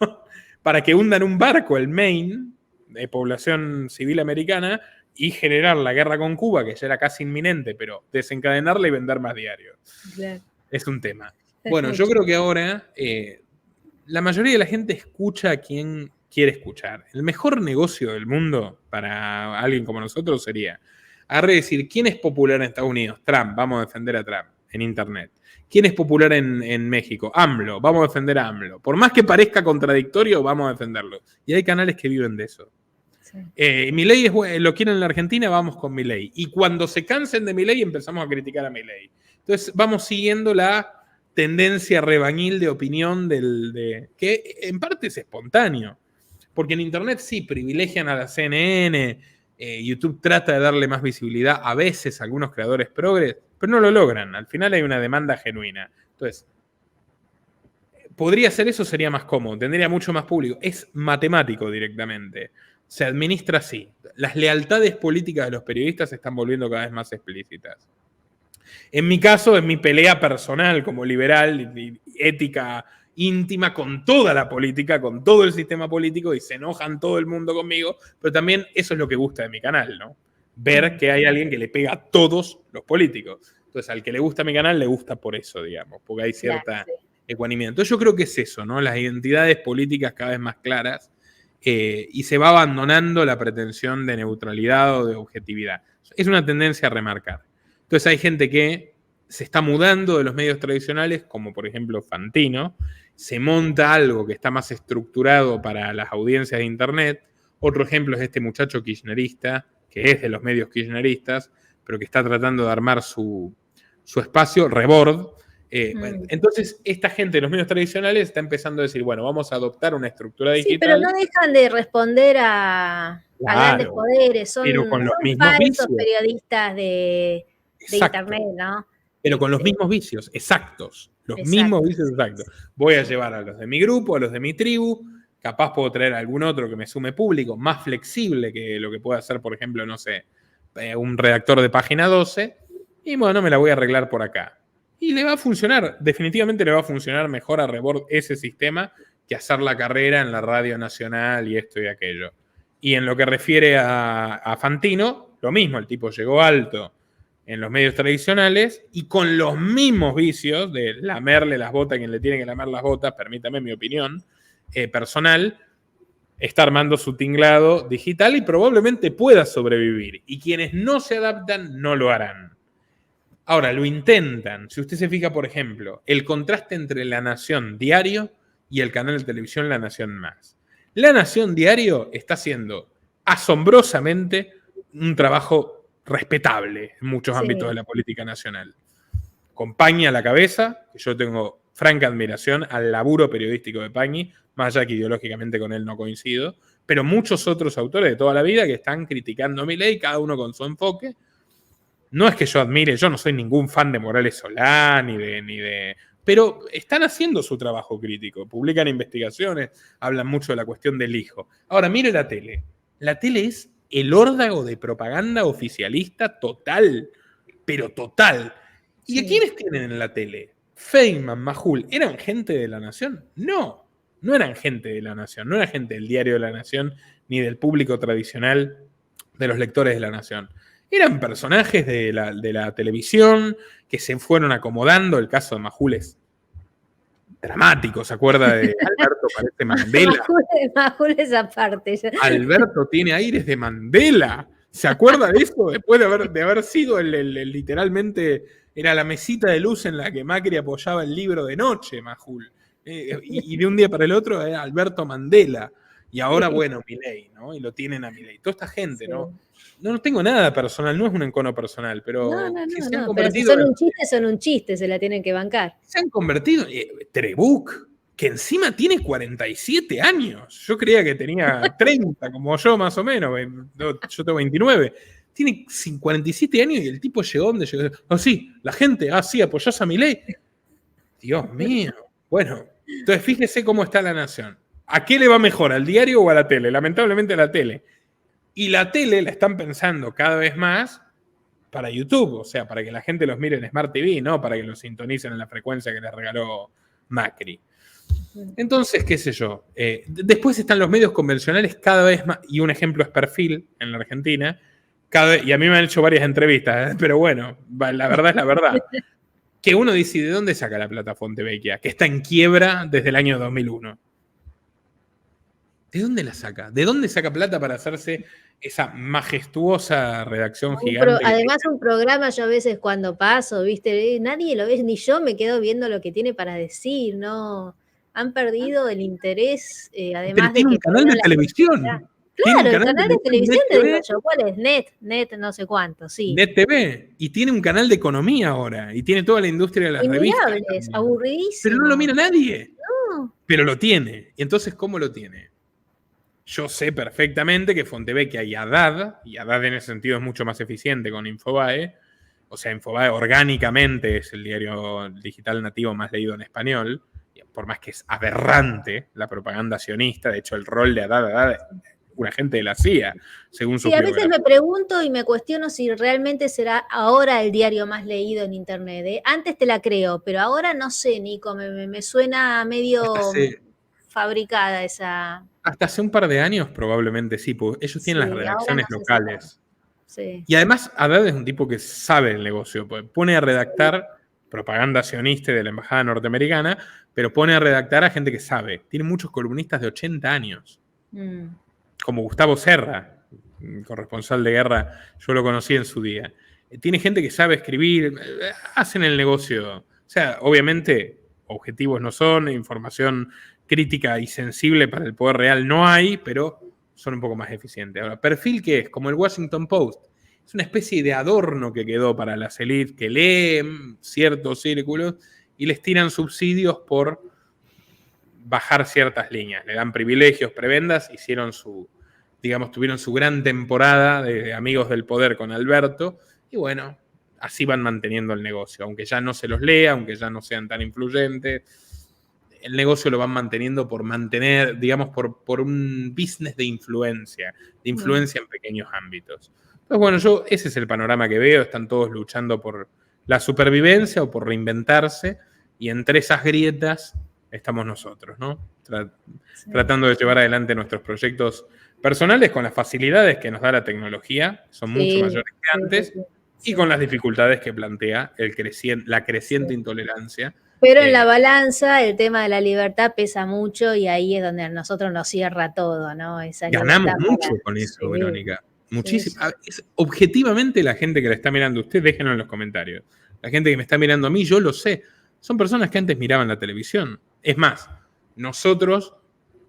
para que hundan un barco, el Maine, de población civil americana, y generar la guerra con Cuba, que ya era casi inminente, pero desencadenarla y vender más diarios. Claro. Es un tema. Bueno, yo creo que ahora la mayoría de la gente escucha a quien quiere escuchar. El mejor negocio del mundo para alguien como nosotros sería agarrar y decir, ¿quién es popular en Estados Unidos? Trump, vamos a defender a Trump en Internet. ¿Quién es popular en México? AMLO, vamos a defender a AMLO. Por más que parezca contradictorio, vamos a defenderlo. Y hay canales que viven de eso. Sí. Milei lo quieren en la Argentina, vamos con Milei. Y cuando se cansen de Milei, empezamos a criticar a Milei. Entonces vamos siguiendo la tendencia rebañil de opinión que en parte es espontáneo. Porque en Internet sí privilegian a la CNN, YouTube trata de darle más visibilidad a veces a algunos creadores progres, pero no lo logran. Al final hay una demanda genuina. Entonces, podría ser eso, sería más cómodo, tendría mucho más público. Es matemático directamente. Se administra así. Las lealtades políticas de los periodistas se están volviendo cada vez más explícitas. En mi caso, en mi pelea personal como liberal, ética íntima con toda la política, con todo el sistema político, y se enojan todo el mundo conmigo, pero también eso es lo que gusta de mi canal, ¿no? Ver que hay alguien que le pega a todos los políticos. Entonces, al que le gusta mi canal, le gusta por eso, digamos, porque hay cierta ecuanimidad. Entonces, yo creo que es eso, ¿no? Las identidades políticas cada vez más claras. y se va abandonando la pretensión de neutralidad o de objetividad. Es una tendencia a remarcar. Entonces hay gente que se está mudando de los medios tradicionales, como por ejemplo Fantino, se monta algo que está más estructurado para las audiencias de Internet. Otro ejemplo es este muchacho kirchnerista, que es de los medios kirchneristas, pero que está tratando de armar su espacio, Rebord. Bueno, entonces, esta gente de los medios tradicionales está empezando a decir, bueno, vamos a adoptar una estructura digital. Sí, pero no dejan de responder a grandes poderes, son falsos periodistas de Internet, ¿no? Pero con los mismos vicios, exactos. Mismos vicios exactos. Voy a llevar a los de mi grupo, a los de mi tribu, capaz puedo traer a algún otro que me sume público, más flexible que lo que puede hacer, por ejemplo, no sé, un redactor de Página 12, y bueno, me la voy a arreglar por acá. Y le va a funcionar, definitivamente le va a funcionar mejor a Rebord ese sistema que hacer la carrera en la radio nacional y esto y aquello. Y en lo que refiere a Fantino, lo mismo, el tipo llegó alto en los medios tradicionales y con los mismos vicios de lamerle las botas a quien le tiene que lamer las botas, permítame mi opinión personal, está armando su tinglado digital y probablemente pueda sobrevivir. Y quienes no se adaptan no lo harán. Ahora, lo intentan. Si usted se fija, por ejemplo, el contraste entre La Nación Diario y el canal de televisión La Nación Más. La Nación Diario está haciendo asombrosamente un trabajo respetable en muchos ámbitos de la política nacional. Con Pañi a la cabeza, que yo tengo franca admiración al laburo periodístico de Pañi, más allá que ideológicamente con él no coincido, pero muchos otros autores de toda la vida que están criticando a Milei, cada uno con su enfoque. No es que yo admire, yo no soy ningún fan de Morales Solá, ni de... Pero están haciendo su trabajo crítico, publican investigaciones, hablan mucho de la cuestión del hijo. Ahora, mire la tele. La tele es el órdago de propaganda oficialista total, pero total. ¿Y a quiénes tienen en la tele? Feynman, Majul, ¿eran gente de La Nación? No eran gente de La Nación, no era gente del diario de La Nación, ni del público tradicional de los lectores de La Nación. Eran personajes de la televisión que se fueron acomodando. El caso de Majul es dramático, ¿se acuerda de Alberto? Parece Mandela. Majul es aparte. Alberto tiene aires de Mandela. ¿Se acuerda de eso? Después de haber sido literalmente, era la mesita de luz en la que Macri apoyaba el libro de noche, Majul. Y de un día para el otro era Alberto Mandela. Y ahora, bueno, Milei, ¿no? Y lo tienen a Milei. Toda esta gente, ¿no? No tengo nada personal, no es un encono personal, pero... No, pero si son un chiste, se la tienen que bancar. Se han convertido en Trebuch, que encima tiene 47 años. Yo creía que tenía 30, como yo más o menos. Yo tengo 29. Tiene 47 años y el tipo llegó donde llegó. Oh, sí, la gente, sí, apoyás a Milei. Dios mío. Bueno, entonces fíjese cómo está La Nación. ¿A qué le va mejor, al diario o a la tele? Lamentablemente a la tele. Y la tele la están pensando cada vez más para YouTube, o sea, para que la gente los mire en Smart TV, no para que los sintonicen en la frecuencia que les regaló Macri. Entonces, qué sé yo. Después están los medios convencionales cada vez más, y un ejemplo es Perfil en la Argentina, y a mí me han hecho varias entrevistas, pero bueno, la verdad es la verdad. Que uno dice, ¿de dónde saca la plata Fontevecchia? Que está en quiebra desde el año 2001. ¿De dónde la saca? ¿De dónde saca plata para hacerse esa majestuosa redacción gigante? Además, un programa yo a veces cuando paso, ¿viste? Nadie lo ve, ni yo me quedo viendo lo que tiene para decir, ¿no? Han perdido el interés, además tiene un canal de televisión. Claro, el canal de televisión te digo yo, ¿cuál es? Net no sé cuánto, sí. Net TV, y tiene un canal de economía ahora, y tiene toda la industria de las revistas. Es aburridísimo. Pero no lo mira nadie. No. Pero lo tiene. Y entonces, ¿cómo lo tiene? Yo sé perfectamente que Fontevecchia y Haddad en ese sentido es mucho más eficiente con Infobae, o sea, Infobae orgánicamente es el diario digital nativo más leído en español, por más que es aberrante la propaganda sionista, de hecho el rol de Haddad un agente de la CIA, según su biografía. A veces me pregunto y me cuestiono si realmente será ahora el diario más leído en Internet. Antes te la creo, pero ahora no sé, Nico, me suena medio fabricada esa... Hasta hace un par de años probablemente sí, porque ellos tienen las redacciones locales. Sí. Y además Haddad es un tipo que sabe el negocio, pone a redactar propaganda sionista de la embajada norteamericana, pero pone a redactar a gente que sabe. Tiene muchos columnistas de 80 años. Mm. Como Gustavo Serra, corresponsal de guerra, yo lo conocí en su día. Tiene gente que sabe escribir, hacen el negocio. O sea, obviamente, objetivos no son, información crítica y sensible para el poder real no hay, pero son un poco más eficientes. Ahora, perfil que es, como el Washington Post, es una especie de adorno que quedó para las élites que leen ciertos círculos y les tiran subsidios por bajar ciertas líneas. Le dan privilegios, prebendas, tuvieron su gran temporada de Amigos del Poder con Alberto, y bueno, así van manteniendo el negocio, aunque ya no se los lea, aunque ya no sean tan influyentes, el negocio lo van manteniendo por mantener, digamos, por un business de influencia en pequeños ámbitos. Entonces, bueno, ese es el panorama que veo, están todos luchando por la supervivencia o por reinventarse, y entre esas grietas estamos nosotros, ¿no? Tratando de llevar adelante nuestros proyectos personales con las facilidades que nos da la tecnología, son mucho mayores que antes, y con las dificultades que plantea la creciente intolerancia. Pero en la balanza el tema de la libertad pesa mucho y ahí es donde a nosotros nos cierra todo, ¿no? Ganamos mucho con eso, Verónica. Muchísimo. Objetivamente, la gente que la está mirando a usted, déjenlo en los comentarios. La gente que me está mirando a mí, yo lo sé. Son personas que antes miraban la televisión. Es más, nosotros,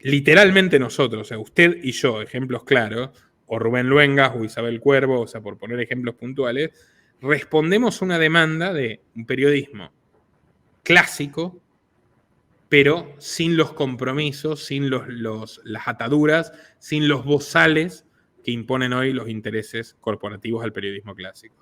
literalmente nosotros, o sea, usted y yo, ejemplos claros, o Rubén Luengas o Isabel Cuervo, o sea, por poner ejemplos puntuales, respondemos a una demanda de un periodismo clásico, pero sin los compromisos, sin las ataduras, sin los bozales que imponen hoy los intereses corporativos al periodismo clásico.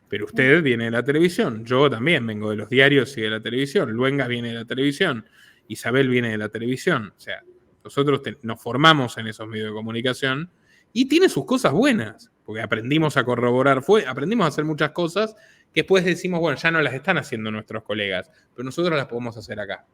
Pero usted viene de la televisión, yo también vengo de los diarios y de la televisión, Luengas viene de la televisión, Isabel viene de la televisión, o sea, nosotros nos formamos en esos medios de comunicación y tiene sus cosas buenas, porque aprendimos a corroborar, aprendimos a hacer muchas cosas que después decimos, bueno, ya no las están haciendo nuestros colegas, pero nosotros las podemos hacer acá.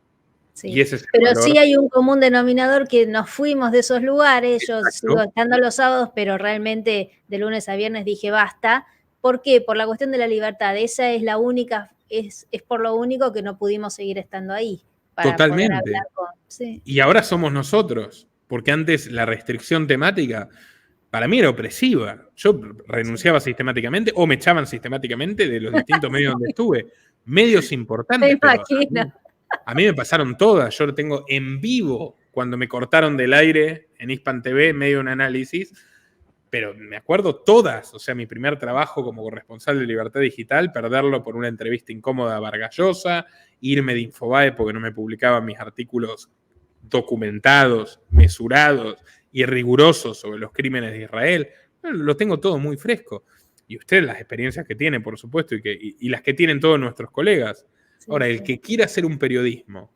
Sí. Y ese es pero valor. Sí hay un común denominador que nos fuimos de esos lugares. Yo sigo estando los sábados, pero realmente de lunes a viernes dije basta. ¿Por qué? Por la cuestión de la libertad. Esa es la única, es por lo único que no pudimos seguir estando ahí. Para Totalmente. Poder hablar sí. Y ahora somos nosotros, porque antes la restricción temática para mí era opresiva. Yo renunciaba sistemáticamente o me echaban sistemáticamente de los distintos medios donde estuve. Medios importantes. Me imagino. A mí me pasaron todas. Yo lo tengo en vivo cuando me cortaron del aire en Hispan TV en medio de un análisis. Pero me acuerdo todas. O sea, mi primer trabajo como corresponsal de Libertad Digital, perderlo por una entrevista incómoda a Vargas Llosa, irme de Infobae porque no me publicaban mis artículos documentados, mesurados y rigurosos sobre los crímenes de Israel. Bueno, lo tengo todo muy fresco. Y usted las experiencias que tiene, por supuesto, y las que tienen todos nuestros colegas. Ahora, el que quiera hacer un periodismo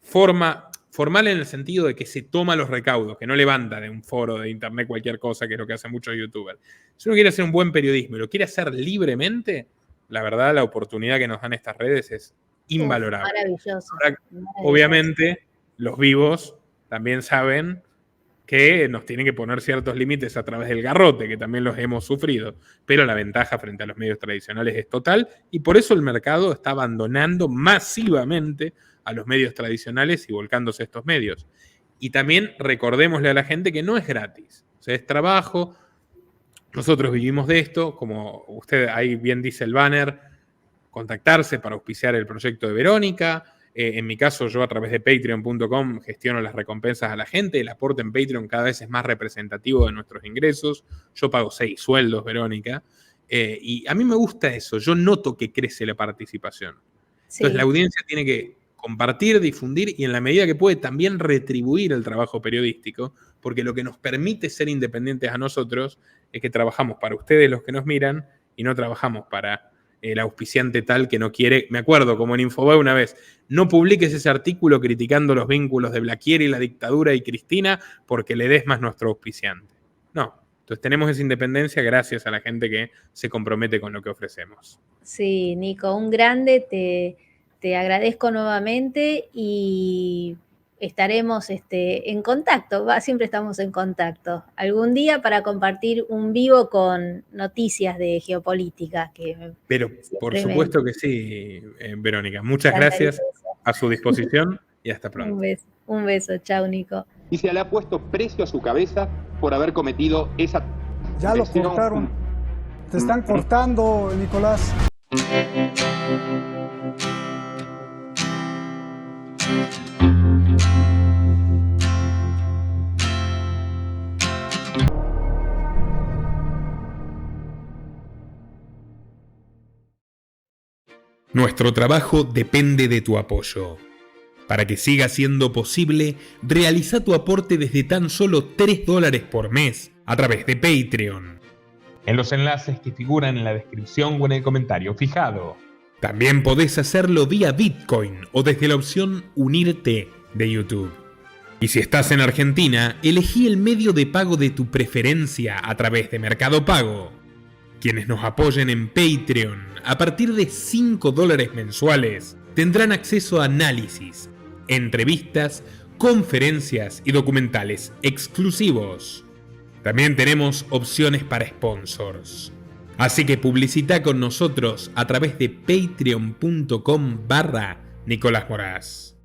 formal en el sentido de que se toma los recaudos, que no levanta de un foro de internet cualquier cosa, que es lo que hacen muchos youtubers. Si uno quiere hacer un buen periodismo y lo quiere hacer libremente, la verdad, la oportunidad que nos dan estas redes es invalorable. Maravilloso. Ahora, obviamente, los vivos también saben que nos tienen que poner ciertos límites a través del garrote, que también los hemos sufrido, pero la ventaja frente a los medios tradicionales es total, y por eso el mercado está abandonando masivamente a los medios tradicionales y volcándose a estos medios. Y también recordémosle a la gente que no es gratis, o sea, es trabajo. Nosotros vivimos de esto, como usted ahí bien dice el banner, contactarse para auspiciar el proyecto de Verónica. En mi caso, yo a través de patreon.com gestiono las recompensas a la gente. El aporte en Patreon cada vez es más representativo de nuestros ingresos. Yo pago 6 sueldos, Verónica. Y a mí me gusta eso. Yo noto que crece la participación. Sí. Entonces la audiencia tiene que compartir, difundir y en la medida que puede también retribuir el trabajo periodístico, porque lo que nos permite ser independientes a nosotros es que trabajamos para ustedes los que nos miran y no trabajamos para el auspiciante tal que no quiere. Me acuerdo, como en Infobae una vez, no publiques ese artículo criticando los vínculos de Blaquier y la dictadura y Cristina porque le des más nuestro auspiciante. No. Entonces tenemos esa independencia gracias a la gente que se compromete con lo que ofrecemos. Sí, Nico, un grande, te agradezco nuevamente y estaremos en contacto, siempre estamos en contacto. Algún día para compartir un vivo con noticias de geopolítica. Pero por supuesto que sí, Verónica. Muchas gracias, a su disposición y hasta pronto. Un beso, chao, Nico. y se le ha puesto precio a su cabeza por haber cometido esa... Ya lo cortaron. Te están cortando, Nicolás. Nuestro trabajo depende de tu apoyo. Para que siga siendo posible, realiza tu aporte desde tan solo $3 por mes a través de Patreon, en los enlaces que figuran en la descripción o en el comentario fijado. También podés hacerlo vía Bitcoin o desde la opción Unirte de YouTube. Y si estás en Argentina, elegí el medio de pago de tu preferencia a través de Mercado Pago. Quienes nos apoyen en Patreon a partir de $5 mensuales tendrán acceso a análisis, entrevistas, conferencias y documentales exclusivos. También tenemos opciones para sponsors. Así que publicita con nosotros a través de patreon.com/Nicolás Moraz.